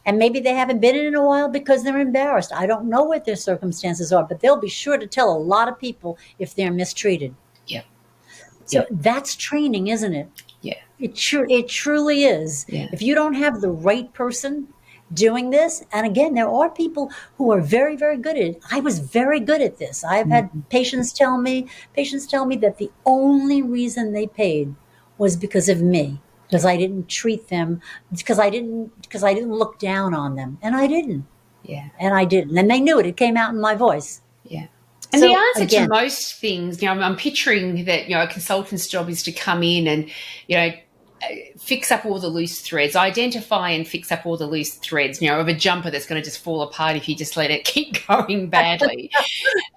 And maybe they haven't been in a while because they're embarrassed. I don't know what their circumstances are, but they'll be sure to tell a lot of people if they're mistreated. Yeah. So that's training, isn't it? Yeah. It truly is. Yeah. If you don't have the right person doing this, and again, there are people who are very, very good at it. I was very good at this. I've had patients tell me that the only reason they paid was because of me, because I didn't treat them, because I didn't look down on them, and I didn't. Yeah. And I didn't. And they knew it. It came out in my voice. Yeah. And the answer to most things, I'm picturing that, a consultant's job is to come in and, fix up all the loose threads, identify and fix up all the loose threads, of a jumper that's going to just fall apart if you just let it keep going badly.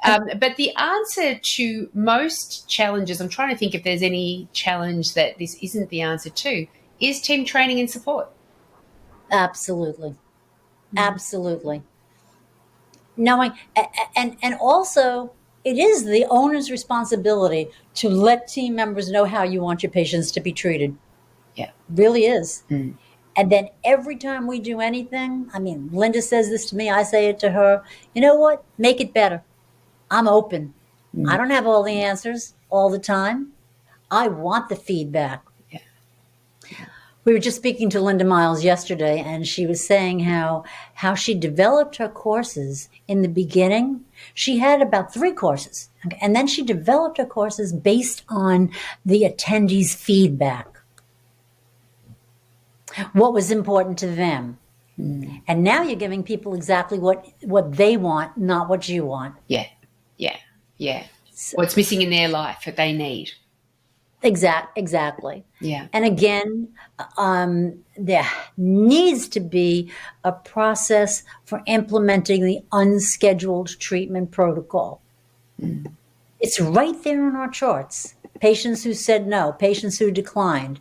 But the answer to most challenges, I'm trying to think if there's any challenge that this isn't the answer to, is team training and support. Absolutely. Absolutely. Knowing, and also it is the owner's responsibility to let team members know how you want your patients to be treated. Yeah. Really is. And then every time we do anything, Linda says this to me, I say it to her, you know what? Make it better. I'm open. I don't have all the answers all the time. I want the feedback. Yeah. We were just speaking to Linda Miles yesterday, and she was saying how she developed her courses in the beginning. She had about 3 courses, and then she developed her courses based on the attendees' feedback. What was important to them. And now you're giving people exactly what they want, not what you want. Yeah. Yeah. Yeah. What's missing in their life that they need. Exactly. Yeah. And again, there needs to be a process for implementing the unscheduled treatment protocol. It's right there in our charts. Patients who said no, patients who declined.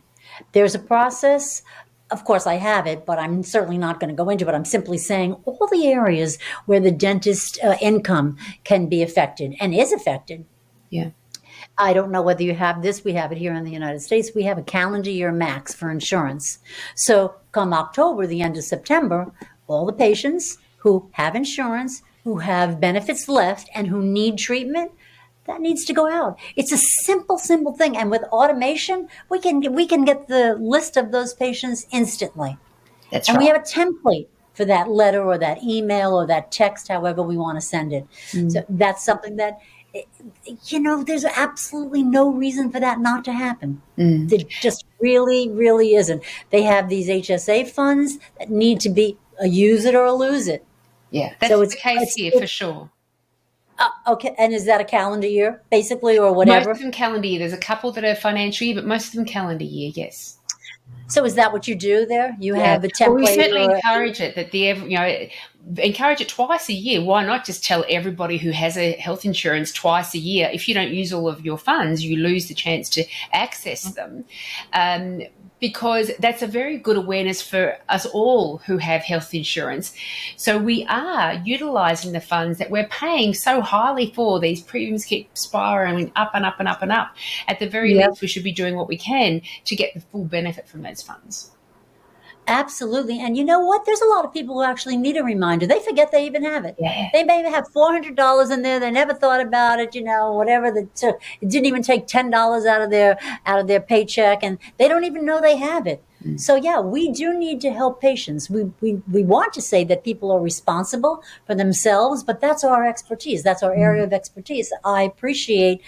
There's a process. Of course, I have it, but I'm certainly not going to go into it. I'm simply saying all the areas where the dentist income can be affected and is affected. Yeah. I don't know whether you have this. We have it here in the United States. We have a calendar year max for insurance. So come October, the end of September, all the patients who have insurance, who have benefits left, and who need treatment, that needs to go out. It's a simple, simple thing. And with automation, we can get the list of those patients instantly. That's And we right. have a template for that letter or that email or that text, however we want to send it. So that's something that, there's absolutely no reason for that not to happen. There just really, really isn't. They have these HSA funds that need to be a use it or a lose it. Yeah, So that's the case here for sure. okay. And is that a calendar year, basically, or Most of whatever? them calendar year. There's a couple that are financial year, but most of them calendar year, yes. So is that what you do there? You Yeah. have a Well, we template certainly or encourage it that encourage it twice a year. Why not just tell everybody who has a health insurance twice a year? If you don't use all of your funds, you lose the chance to access them. Because that's a very good awareness for us all who have health insurance. So we are utilising the funds that we're paying so highly for. These premiums keep spiraling up and up and up and up. At the very yeah. least, we should be doing what we can to get the full benefit from those funds. Absolutely. And you know what? There's a lot of people who actually need a reminder. They forget they even have it. Yeah. They may have $400 in there. They never thought about it, whatever that took. It didn't even take $10 out of their paycheck, and they don't even know they have it. So yeah, we do need to help patients. We want to say that people are responsible for themselves, but that's our expertise. That's our area of expertise. I appreciate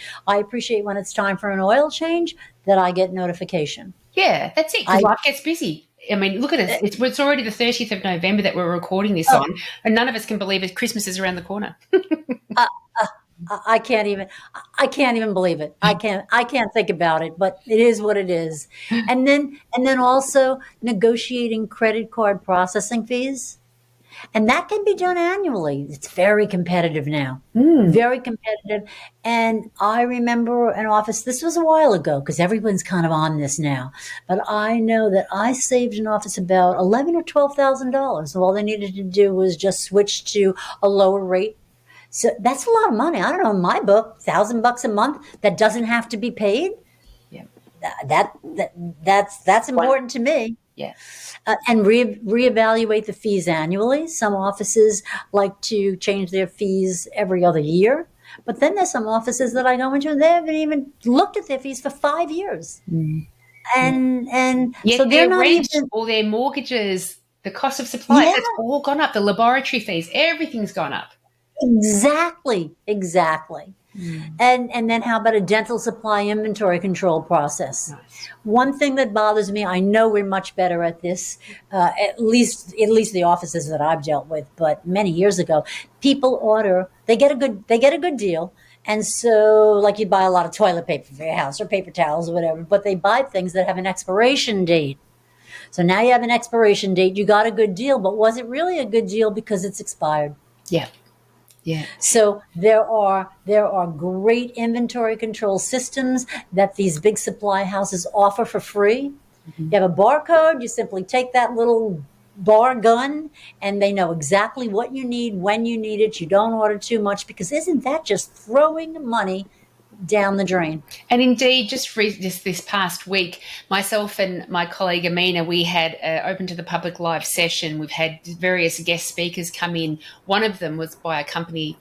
when it's time for an oil change that I get notification. Yeah, that's it, because I life gets busy. I mean, look at us. It's already the 30th of November that we're recording this oh, on, and none of us can believe it. Christmas is around the corner. uh, I can't even I can't even believe it. I can't think about it, but it is what it is. And then also negotiating credit card processing fees. And that can be done annually. It's very competitive now. Very competitive. And I remember an office, this was a while ago because everyone's kind of on this now. But I know that I saved an office about $11,000 or $12,000. All they needed to do was just switch to a lower rate. So that's a lot of money. I don't know, in my book, $1,000 a month that doesn't have to be paid. Yeah. That's One. important to me. Yeah. And reevaluate the fees annually. Some offices like to change their fees every other year. But then there's some offices that I go into and they haven't even looked at their fees for 5 years. And Yet so they're their not rent even, or their mortgages, the cost of supplies, yeah, that's all gone up. The laboratory fees, everything's gone up. exactly. And then how about a dental supply inventory control process? Nice. One thing that bothers me, I know we're much better at this, at least the offices that I've dealt with, but many years ago, people order, they get a good deal. And so like you buy a lot of toilet paper for your house or paper towels or whatever, but they buy things that have an expiration date. So now you have an expiration date, you got a good deal, but was it really a good deal because it's expired? Yeah. Yeah. So there are great inventory control systems that these big supply houses offer for free. You have a barcode, you simply take that little bar gun and they know exactly what you need, when you need it. You don't order too much because isn't that just throwing money down the drain? And indeed, just this past week, myself and my colleague Amina, we had an open to the public live session. We've had various guest speakers come in. One of them was by a company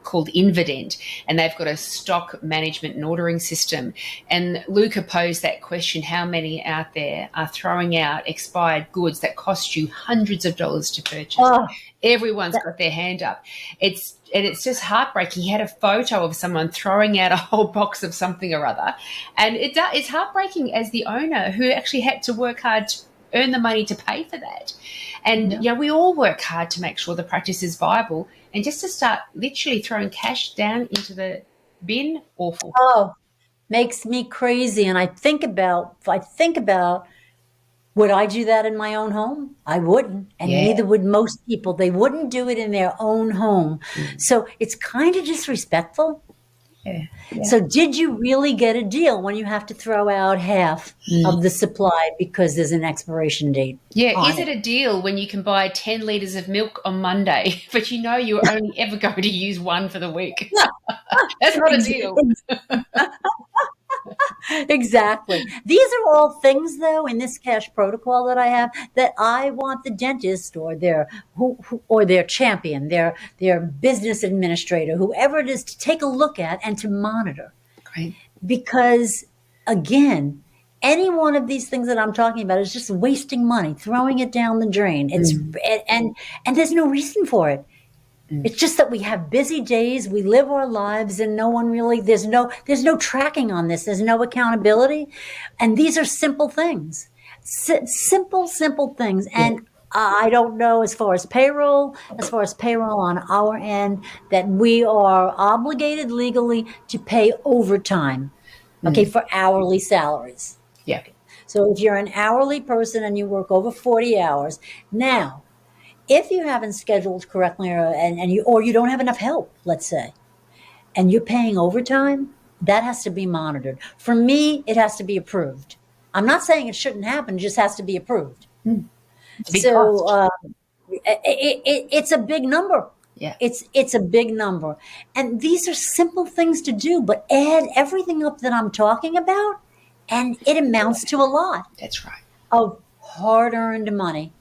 called Invident, and they've got a stock management and ordering system. And Luca posed that question: how many out there are throwing out expired goods that cost you hundreds of dollars to purchase? Oh, Everyone's that, got their hand up. It's just heartbreaking. He had a photo of someone throwing out a whole box of something or other, and it's heartbreaking as the owner who actually had to work hard to earn the money to pay for that. And yeah. we all work hard to make sure the practice is viable, and just to start literally throwing cash down into the bin, awful. Oh, makes me crazy. And I think about would I do that in my own home? I wouldn't. And Yeah, neither would most people. They wouldn't do it in their own home. So it's kind of disrespectful. yeah, yeah. So did you really get a deal when you have to throw out half of the supply because there's an expiration date Yeah, on is it it? a deal when you can buy 10 litres of milk on Monday, but you're only ever going to use one for the week? That's not a Ex- deal. Exactly. These are all things, though, in this cash protocol that I have, that I want the dentist or or their champion, their business administrator, whoever it is, to take a look at and to monitor. Great. Because again, any one of these things that I'm talking about is just wasting money, throwing it down the drain. And there's no reason for it. It's just that we have busy days, we live our lives, and no one really, there's no tracking on this. There's no accountability. And these are simple things. Simple things. Yeah. And I don't know, as far as payroll on our end, that we are obligated legally to pay overtime, okay, for hourly salaries. Yeah. So if you're an hourly person and you work over 40 hours, now, if you haven't scheduled correctly, or you don't have enough help, let's say, and you're paying overtime, that has to be monitored. For me, it has to be approved. I'm not saying it shouldn't happen; it just has to be approved. It's a big So cost. it's a big number. Yeah. It's a big number, and these are simple things to do. But add everything up that I'm talking about, and it amounts to a lot That's right. of hard-earned money,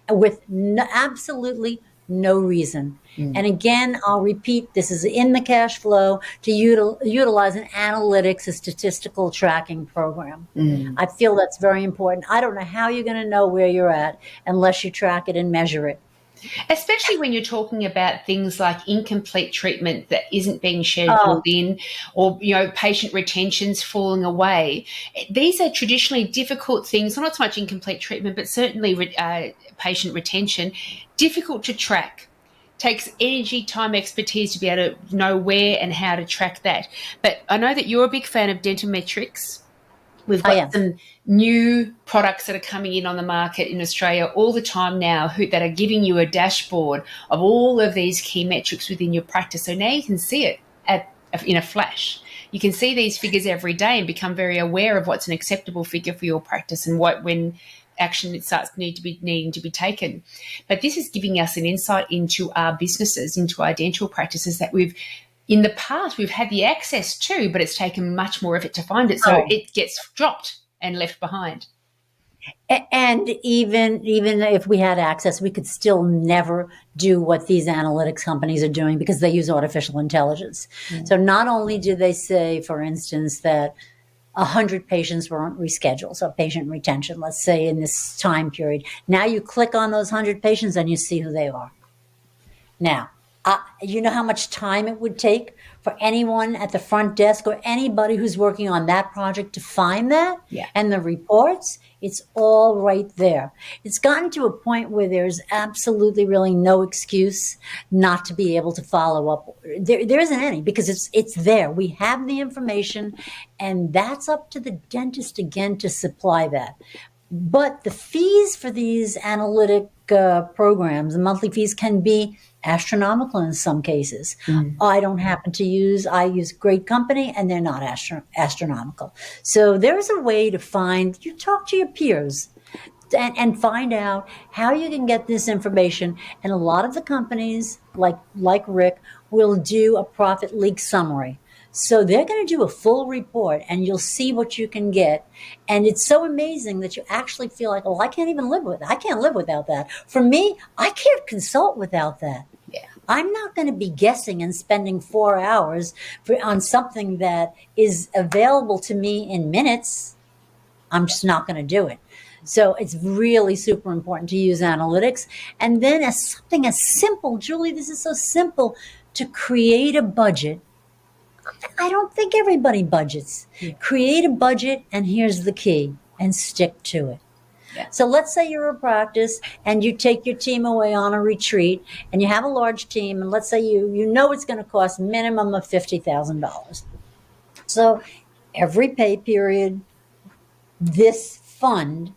with absolutely no reason. And again, I'll repeat, this is in the cash flow to utilize an analytics, a statistical tracking program. I feel that's very important. I don't know how you're going to know where you're at unless you track it and measure it. Especially when you're talking about things like incomplete treatment that isn't being scheduled in, or patient retentions falling away. These are traditionally difficult things, not so much incomplete treatment, but certainly patient retention, difficult to track. Takes energy, time, expertise to be able to know where and how to track that. But I know that you're a big fan of Dentometrics. We've got some new products that are coming in on the market in Australia all the time now that are giving you a dashboard of all of these key metrics within your practice. So now you can see it in a flash. You can see these figures every day and become very aware of what's an acceptable figure for your practice and when action it starts needing to be taken. But this is giving us an insight into our businesses, into our dental practices that in the past, we've had the access to, but it's taken much more effort to find it. So it gets dropped and left behind. And even if we had access, we could still never do what these analytics companies are doing because they use artificial intelligence. So not only do they say, for instance, that 100 patients weren't rescheduled, so patient retention, let's say in this time period. Now you click on those 100 patients and you see who they are. Now, you know how much time it would take for anyone at the front desk or anybody who's working on that project to find that? Yeah. And the reports, it's all right there. It's gotten to a point where there's absolutely really no excuse not to be able to follow up. There isn't any, because it's there. We have the information, and that's up to the dentist again to supply that. But the fees for these analytic programs, the monthly fees, can be astronomical in some cases. I use a great company, and they're not astronomical. So there's a way to you talk to your peers and find out how you can get this information. And a lot of the companies, like Rick, will do a profit leak summary. So they're going to do a full report, and you'll see what you can get. And it's so amazing that you actually feel like, I can't live without that. For me, I can't consult without that. Yeah. I'm not going to be guessing and spending 4 hours on something that is available to me in minutes. I'm just not going to do it. So it's really super important to use analytics. And then something as simple, Julie, this is so simple, to create a budget. I don't think everybody budgets. Yeah. Create a budget, and here's the key, and stick to it. Yeah. So let's say you're a practice and you take your team away on a retreat, and you have a large team, and let's say you know it's going to cost minimum of $50,000. So every pay period, this fund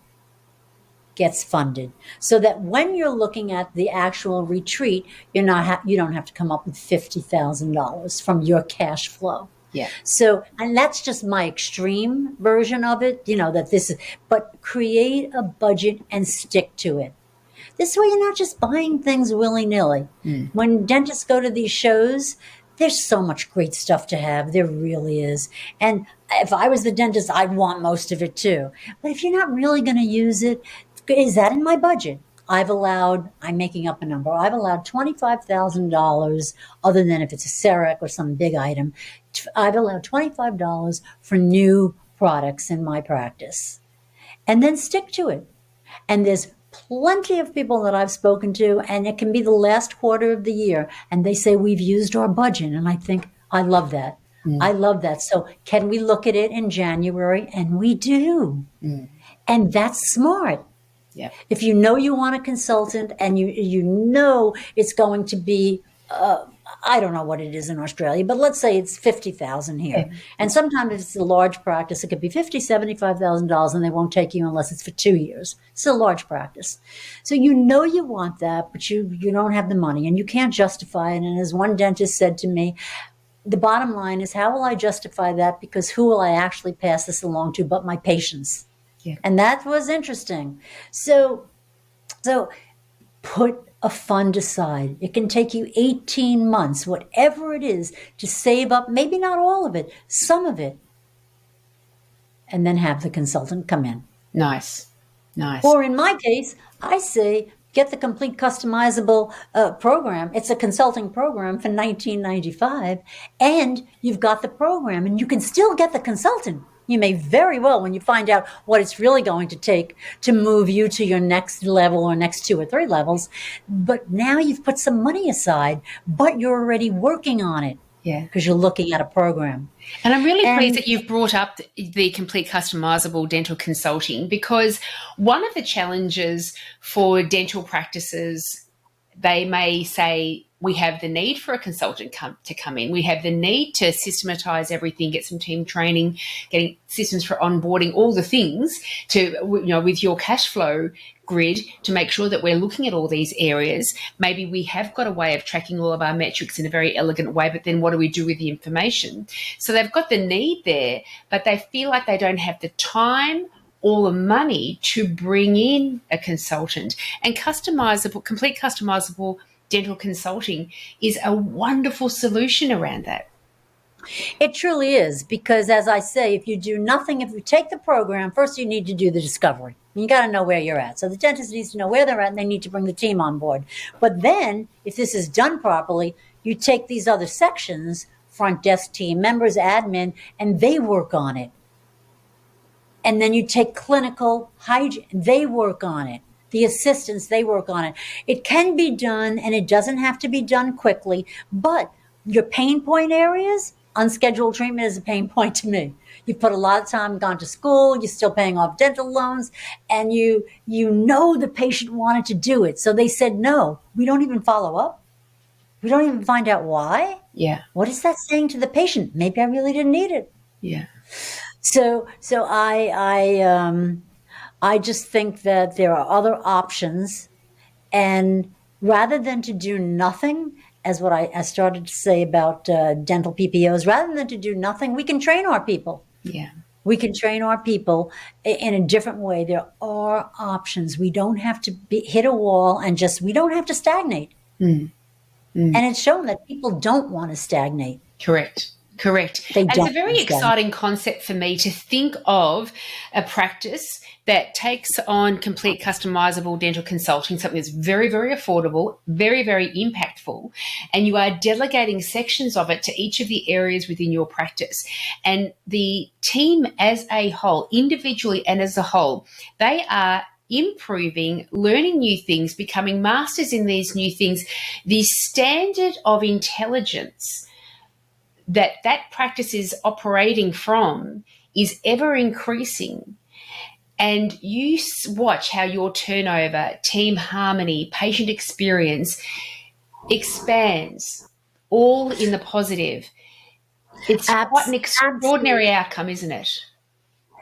gets funded, so that when you're looking at the actual retreat, you don't have to come up with $50,000 from your cash flow. Yeah. So, and that's just my extreme version of it, but create a budget and stick to it. This way you're not just buying things willy-nilly. When dentists go to these shows, there's so much great stuff to have. There really is. And if I was the dentist, I'd want most of it too. But if you're not really going to use it, is that in my budget? I'm making up a number. I've allowed $25,000, other than if it's a CEREC or some big item. I've allowed $25 for new products in my practice, and then stick to it. And there's plenty of people that I've spoken to, and it can be the last quarter of the year, and they say, we've used our budget. And I think, I love that. I love that. So can we look at it in January? And we do. And that's smart. Yeah. If you know you want a consultant and you know it's going to be, I don't know what it is in Australia, but let's say it's 50,000 here. Yeah. And sometimes if it's a large practice, it could be $75,000, and they won't take you unless it's for 2 years. It's a large practice. So you know you want that, but you don't have the money and you can't justify it. And as one dentist said to me, the bottom line is, how will I justify that? Because who will I actually pass this along to but my patients? Yeah. And that was interesting. So put a fund aside. It can take you 18 months, whatever it is, to save up, maybe not all of it, some of it, and then have the consultant come in. Nice. Or in my case, I say, get the Complete Customizable Program. It's a consulting program for $19.95, and you've got the program, and you can still get the consultant. You may very well, when you find out what it's really going to take to move you to your next level or next 2 or 3 levels. But now you've put some money aside, but you're already working on it. Yeah. Because you're looking at a program. And I'm really pleased that you've brought up the Complete Customizable Dental Consulting, because one of the challenges for dental practices, they may say, we have the need for a consultant to come in. We have the need to systematize everything, get some team training, getting systems for onboarding, all the things to, with your cash flow grid, to make sure that we're looking at all these areas. Maybe we have got a way of tracking all of our metrics in a very elegant way, but then what do we do with the information? So they've got the need there, but they feel like they don't have the time or the money to bring in a consultant. And complete customizable dental consulting is a wonderful solution around that. It truly is, because as I say, if you do nothing, if you take the program, first you need to do the discovery. You got to know where you're at. So the dentist needs to know where they're at, and they need to bring the team on board. But then, if this is done properly, you take these other sections, front desk team members, admin, and they work on it. And then you take clinical hygiene, they work on it. The assistants, they work on it. It can be done, and it doesn't have to be done quickly, but your pain point areas, unscheduled treatment is a pain point to me. You've put a lot of time, gone to school, you're still paying off dental loans, and you know the patient wanted to do it. So they said, no, we don't even follow up. We don't even find out why. Yeah. What is that saying to the patient? Maybe I really didn't need it. Yeah. So I just think that there are other options, and rather than to do nothing, as what I started to say about dental PPOs, rather than to do nothing, we can train our people. Yeah. We can train our people in a different way. There are options. We don't have to hit a wall, and we don't have to stagnate. And it's shown that people don't want to stagnate. Correct. And it's a very exciting concept for me to think of a practice that takes on complete customizable dental consulting, something that's very, very affordable, very, very impactful, and you are delegating sections of it to each of the areas within your practice. And the team as a whole, individually and as a whole, they are improving, learning new things, becoming masters in these new things. The standard of intelligence that practice is operating from is ever increasing. And you watch how your turnover, team harmony, patient experience expands, all in the positive. It's quite an extraordinary outcome, isn't it?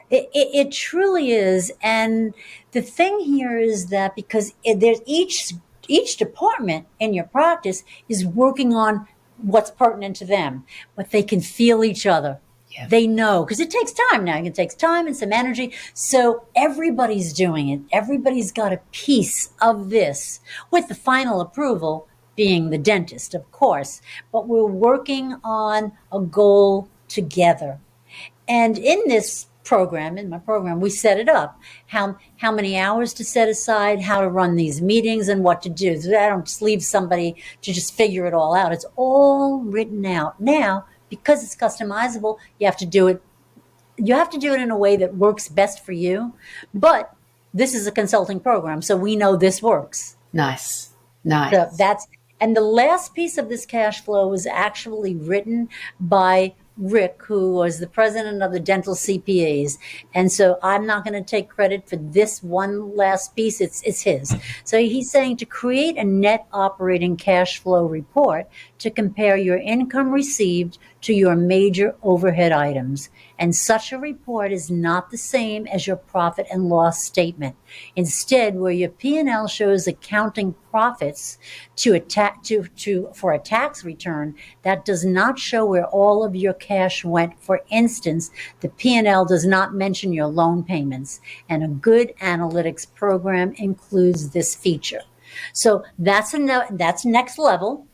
It truly is. And the thing here is that because there's each department in your practice is working on what's pertinent to them, but they can feel each other. Yeah. They know, because it takes time now. It takes time and some energy. So everybody's doing it. Everybody's got a piece of this, with the final approval being the dentist, of course. But we're working on a goal together. And in this program, in my program, we set it up. How many hours to set aside, how to run these meetings, and what to do. So I don't just leave somebody to just figure it all out. It's all written out. Now, because it's customizable, you have to do it. You have to do it in a way that works best for you. But this is a consulting program, so we know this works. Nice. So and the last piece of this cash flow was actually written by Rick, who was the president of the dental CPAs. And so I'm not going to take credit for this one last piece. It's his. So he's saying to create a net operating cash flow report to compare your income received to your major overhead items. And such a report is not the same as your profit and loss statement. Instead, where your P&L shows accounting profits for a tax return, that does not show where all of your cash went. For instance, the P&L does not mention your loan payments, and a good analytics program includes this feature. So that's next level,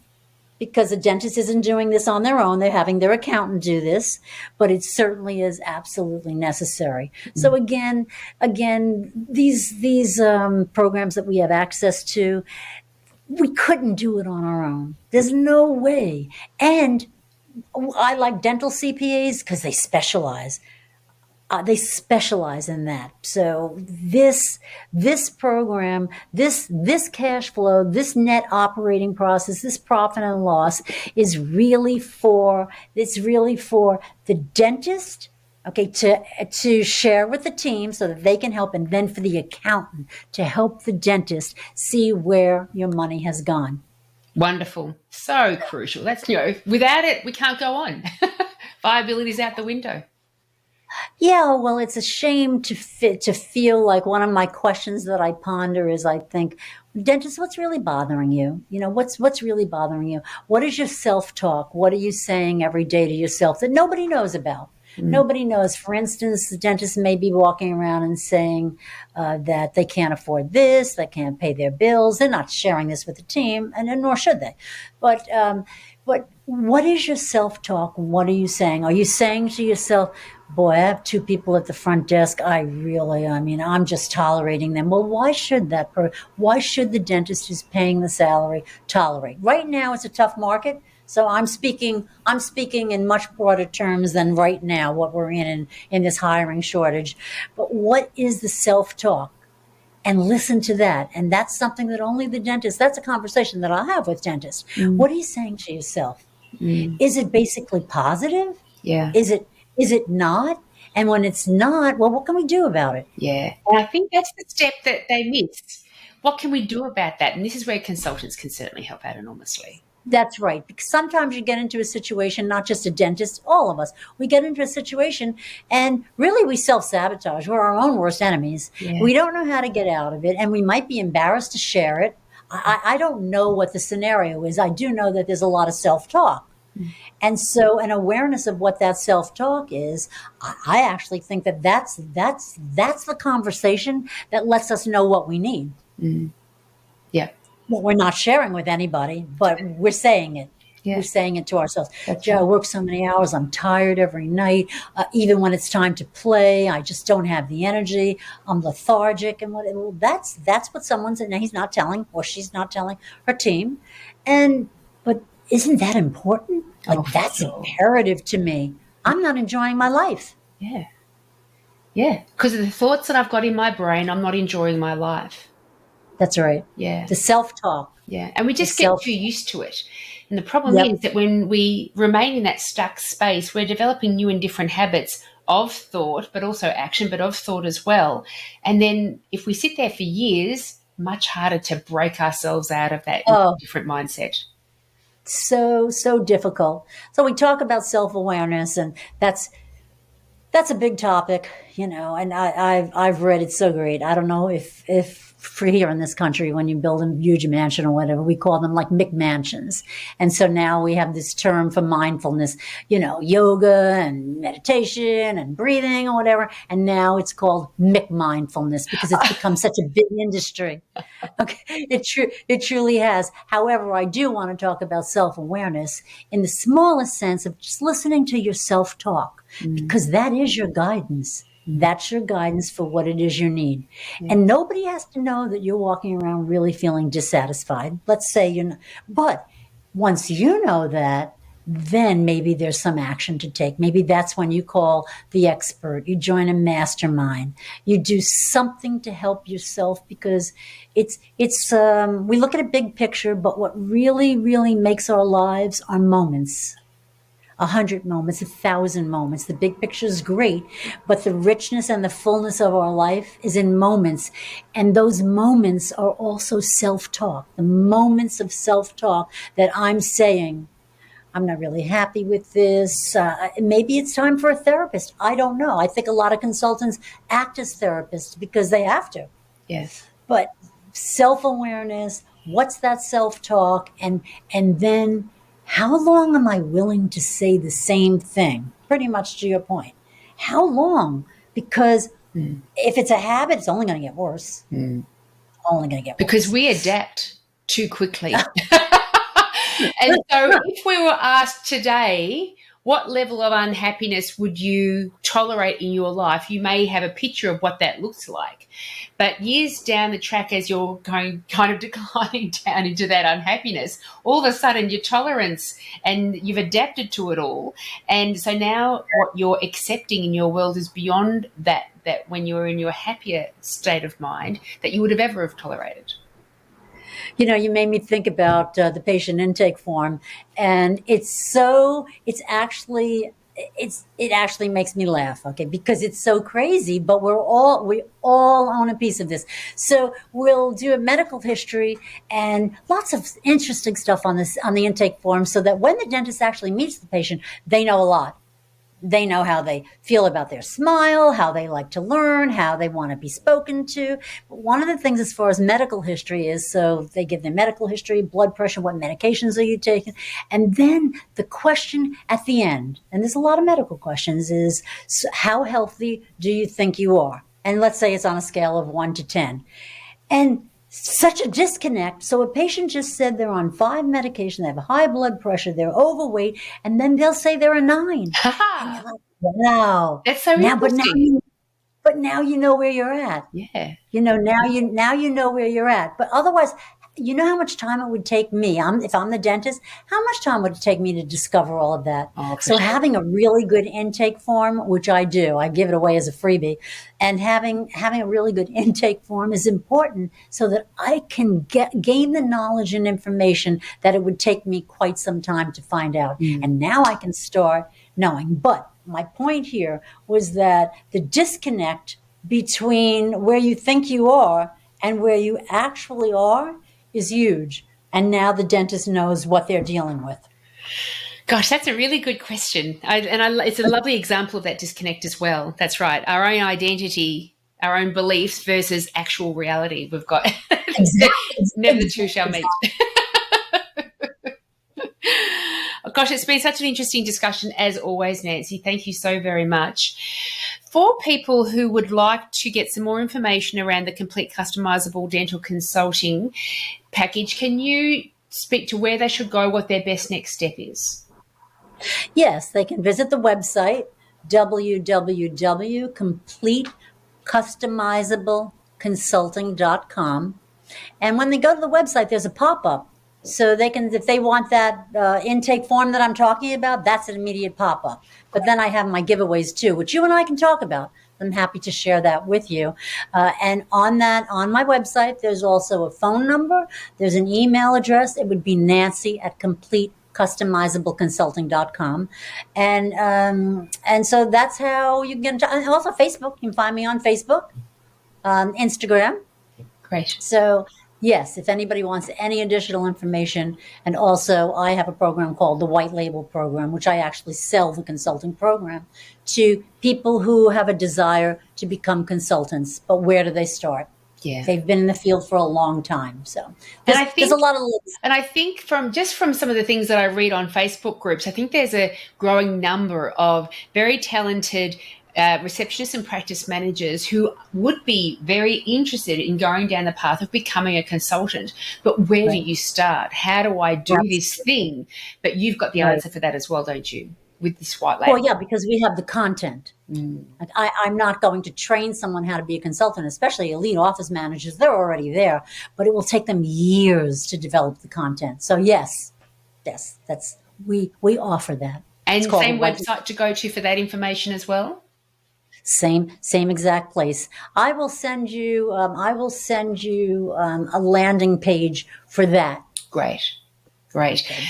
because a dentist isn't doing this on their own. They're having their accountant do this, but it certainly is absolutely necessary. So again, these programs that we have access to, we couldn't do it on our own. There's no way. And I like dental CPAs because they specialize. They specialize in that. So this program, this cash flow, this net operating process, this profit and loss is really for the dentist, okay, to share with the team so that they can help, and then for the accountant to help the dentist see where your money has gone. Wonderful. So crucial. That's, without it, we can't go on. Viability's out the window. Yeah, well, it's a shame to feel like one of my questions that I ponder is, I think, dentist, what's really bothering you? What's really bothering you? What is your self-talk? What are you saying every day to yourself that nobody knows about? Nobody knows. For instance, the dentist may be walking around and saying that they can't afford this, they can't pay their bills. They're not sharing this with the team, and nor should they. But what is your self-talk? What are you saying? Are you saying to yourself, boy, I have two people at the front desk. I'm just tolerating them. Well, why should why should the dentist who's paying the salary tolerate? Right now, it's a tough market. So I'm speaking in much broader terms than right now, what we're in this hiring shortage. But what is the self-talk? And listen to that. And that's something that only the dentist, that's a conversation that I'll have with dentists. What are you saying to yourself? Is it basically positive? Yeah. Is it not? And when it's not, well, what can we do about it? Yeah. And I think that's the step that they miss. What can we do about that? And this is where consultants can certainly help out enormously. That's right. Because sometimes you get into a situation, not just a dentist, all of us, we get into a situation and really we self-sabotage. We're our own worst enemies. Yeah. We don't know how to get out of it, and we might be embarrassed to share it. I don't know what the scenario is. I do know that there's a lot of self-talk. And so an awareness of what that self-talk is, I actually think that's the conversation that lets us know what we need. Yeah. Well, we're not sharing with anybody, but we're saying it. Yeah. We're saying it to ourselves. Joe, I work so many hours. I'm tired every night. Even when it's time to play, I just don't have the energy. I'm lethargic. And that's what someone's, and he's not telling, or she's not telling her team. But isn't that important? That's imperative to me. I'm not enjoying my life. Yeah. Yeah. Because of the thoughts that I've got in my brain, I'm not enjoying my life. That's right. Yeah. The self-talk. Yeah. And we just get too used to it. And the problem is that when we remain in that stuck space, we're developing new and different habits of thought, but also action, but of thought as well. And then if we sit there for years, much harder to break ourselves out of that different mindset. So difficult. So we talk about self-awareness, and that's a big topic, and I've read it's so great. I don't know if for here in this country, when you build a huge mansion or whatever, we call them like McMansions. And so now we have this term for mindfulness, yoga and meditation and breathing or whatever. And now it's called McMindfulness because it's become such a big industry. Okay, it truly has. However, I do want to talk about self-awareness in the smallest sense of just listening to your self-talk, because that is your guidance. That's your guidance for what it is you need. Yeah. And nobody has to know that you're walking around really feeling dissatisfied. Let's say but once you know that, then maybe there's some action to take. Maybe that's when you call the expert, you join a mastermind, you do something to help yourself, because we look at a big picture, but what really, really makes our lives are moments. 100 moments, 1,000 moments. The big picture is great, but the richness and the fullness of our life is in moments. And those moments are also self-talk. The moments of self-talk that I'm saying, I'm not really happy with this. Maybe it's time for a therapist. I don't know. I think a lot of consultants act as therapists because they have to. Yes. But self-awareness, what's that self-talk? And then how long am I willing to say the same thing? Pretty much to your point. How long? Because if it's a habit, it's only going to get worse. Only going to get worse. Because we adapt too quickly. And so if we were asked today, what level of unhappiness would you tolerate in your life? You may have a picture of what that looks like. But years down the track, as you're going kind of declining down into that unhappiness, all of a sudden your tolerance and you've adapted to it all. And so now what you're accepting in your world is beyond that when you're in your happier state of mind that you would have ever have tolerated. You made me think about the patient intake form, and it actually makes me laugh, okay, because it's so crazy, but we all own a piece of this. So we'll do a medical history and lots of interesting stuff on the intake form, so that when the dentist actually meets the patient, they know a lot. They know how they feel about their smile, how they like to learn, how they want to be spoken to. But one of the things as far as medical history is, so they give their medical history, blood pressure, what medications are you taking? And then the question at the end, and there's a lot of medical questions, is how healthy do you think you are? And let's say it's on a scale of 1 to 10. And such a disconnect. So a patient just said they're on 5 medications, they have high blood pressure, they're overweight, and then they'll say they're a 9. And you're like, wow. That's so interesting. But now you know where you're at. Yeah. Now you know where you're at. But otherwise, you know how much time it would take me, if I'm the dentist, how much time would it take me to discover all of that? So having a really good intake form, which I do, I give it away as a freebie, and having a really good intake form is important so that I can gain the knowledge and information that it would take me quite some time to find out. And now I can start knowing. But my point here was that the disconnect between where you think you are and where you actually are is huge. And now the dentist knows what they're dealing with. Gosh, that's a really good question. It's a lovely example of that disconnect as well. That's right. Our own identity, our own beliefs versus actual reality. We've got never the two shall meet. Gosh, it's been such an interesting discussion as always, Nancy. Thank you so very much. For people who would like to get some more information around the Complete Customizable Dental Consulting package, can you speak to where they should go, what their best next step is? Yes, they can visit the website, www.completecustomizableconsulting.com. And when they go to the website, there's a pop-up. So they can, if they want that intake form that I'm talking about, that's an immediate pop-up. But then I have my giveaways too, which you and I can talk about. I'm happy to share that with you. And on my website, there's also a phone number. There's an email address. It would be Nancy@CompleteCustomizableConsulting.com. And so that's how you can get into, and also Facebook. You can find me on Facebook, Instagram. Great. So yes, if anybody wants any additional information, and also I have a program called the White Label Program, which I actually sell the consulting program to people who have a desire to become consultants. But where do they start? Yeah. They've been in the field for a long time. So there's a lot of and I think from some of the things that I read on Facebook groups, I think there's a growing number of very talented receptionists and practice managers who would be very interested in going down the path of becoming a consultant. But where do you start? How do I do this thing? But you've got the answer for that as well, don't you? With this white label. Well, yeah, because we have the content. Like I'm not going to train someone how to be a consultant, especially elite office managers. They're already there, but it will take them years to develop the content. So yes, we offer that. And same website to go to for that information as well. Same exact place. I will send you a landing page for that. Great.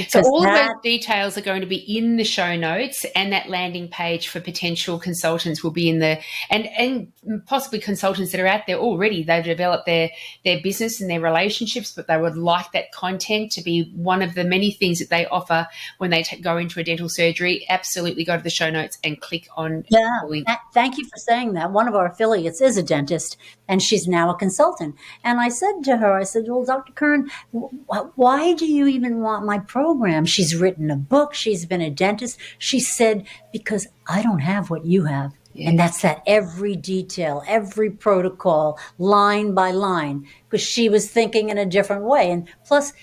So all of those details are going to be in the show notes, and that landing page for potential consultants will be in the and possibly consultants that are out there already. They've developed their business and their relationships, but they would like that content to be one of the many things that they offer when they go into a dental surgery. Absolutely go to the show notes and click on the link. Thank you for saying that. One of our affiliates is a dentist, and she's now a consultant. And I said to her, well, Dr. Kern, why do you even want my program? She's written a book. She's been a dentist. She said, because I don't have what you have. Yeah. And that's that every detail, every protocol, line by line, because she was thinking in a different way. And plus,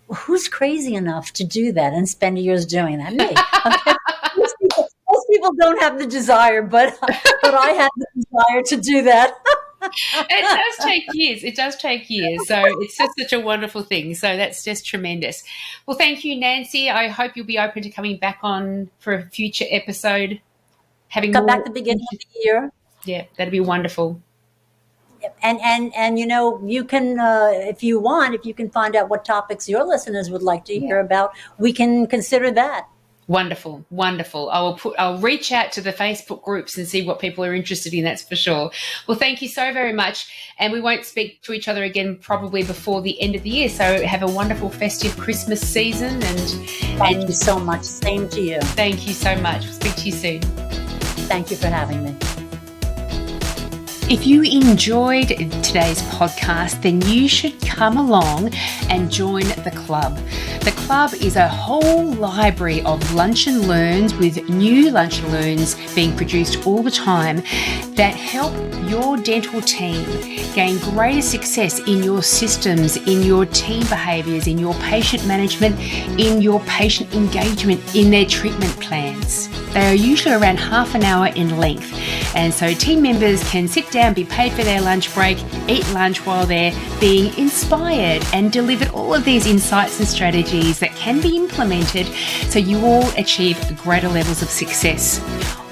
who's crazy enough to do that and spend years doing that? Me. Okay. Most people don't have the desire, but I have the desire to do that. It does take years. So it's just such a wonderful thing. So that's just tremendous. Well, thank you, Nancy. I hope you'll be open to coming back on for a future episode. Come back at the beginning of the year. Yeah, that'd be wonderful. And you can, if you can find out what topics your listeners would like to hear about, we can consider that. Wonderful. I'll reach out to the Facebook groups and see what people are interested in, that's for sure. Well, thank you so very much. And we won't speak to each other again probably before the end of the year. So have a wonderful festive Christmas season. Thank you so much. Same to you. Thank you so much. We'll speak to you soon. Thank you for having me. If you enjoyed today's podcast, then you should come along and join the club. The club is a whole library of lunch and learns with new lunch and learns being produced all the time that help your dental team gain greater success in your systems, in your team behaviours, in your patient management, in your patient engagement, in their treatment plans. They are usually around half an hour in length, and so team members can sit down, be paid for their lunch break, eat lunch while they're being inspired, and delivered all of these insights and strategies that can be implemented so you all achieve greater levels of success.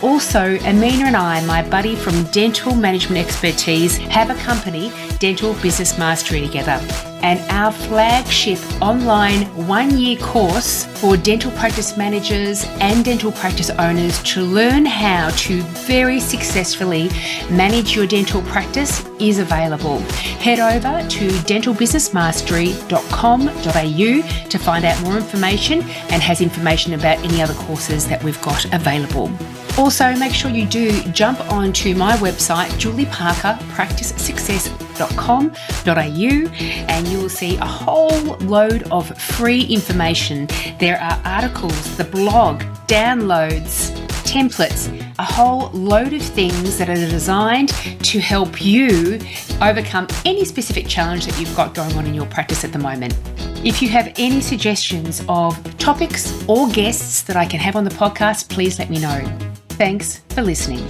Also, Amina and I, my buddy from Dental Management Expertise, have a company, Dental Business Mastery, together. And our flagship online 1-year course for dental practice managers and dental practice owners to learn how to very successfully manage your dental practice is available. Head over to dentalbusinessmastery.com.au to find out more information, and has information about any other courses that we've got available. Also, make sure you do jump onto my website, julieparkerpracticesuccess.com.au, and you will see a whole load of free information. There are articles, the blog, downloads, templates, a whole load of things that are designed to help you overcome any specific challenge that you've got going on in your practice at the moment. If you have any suggestions of topics or guests that I can have on the podcast, please let me know. Thanks for listening.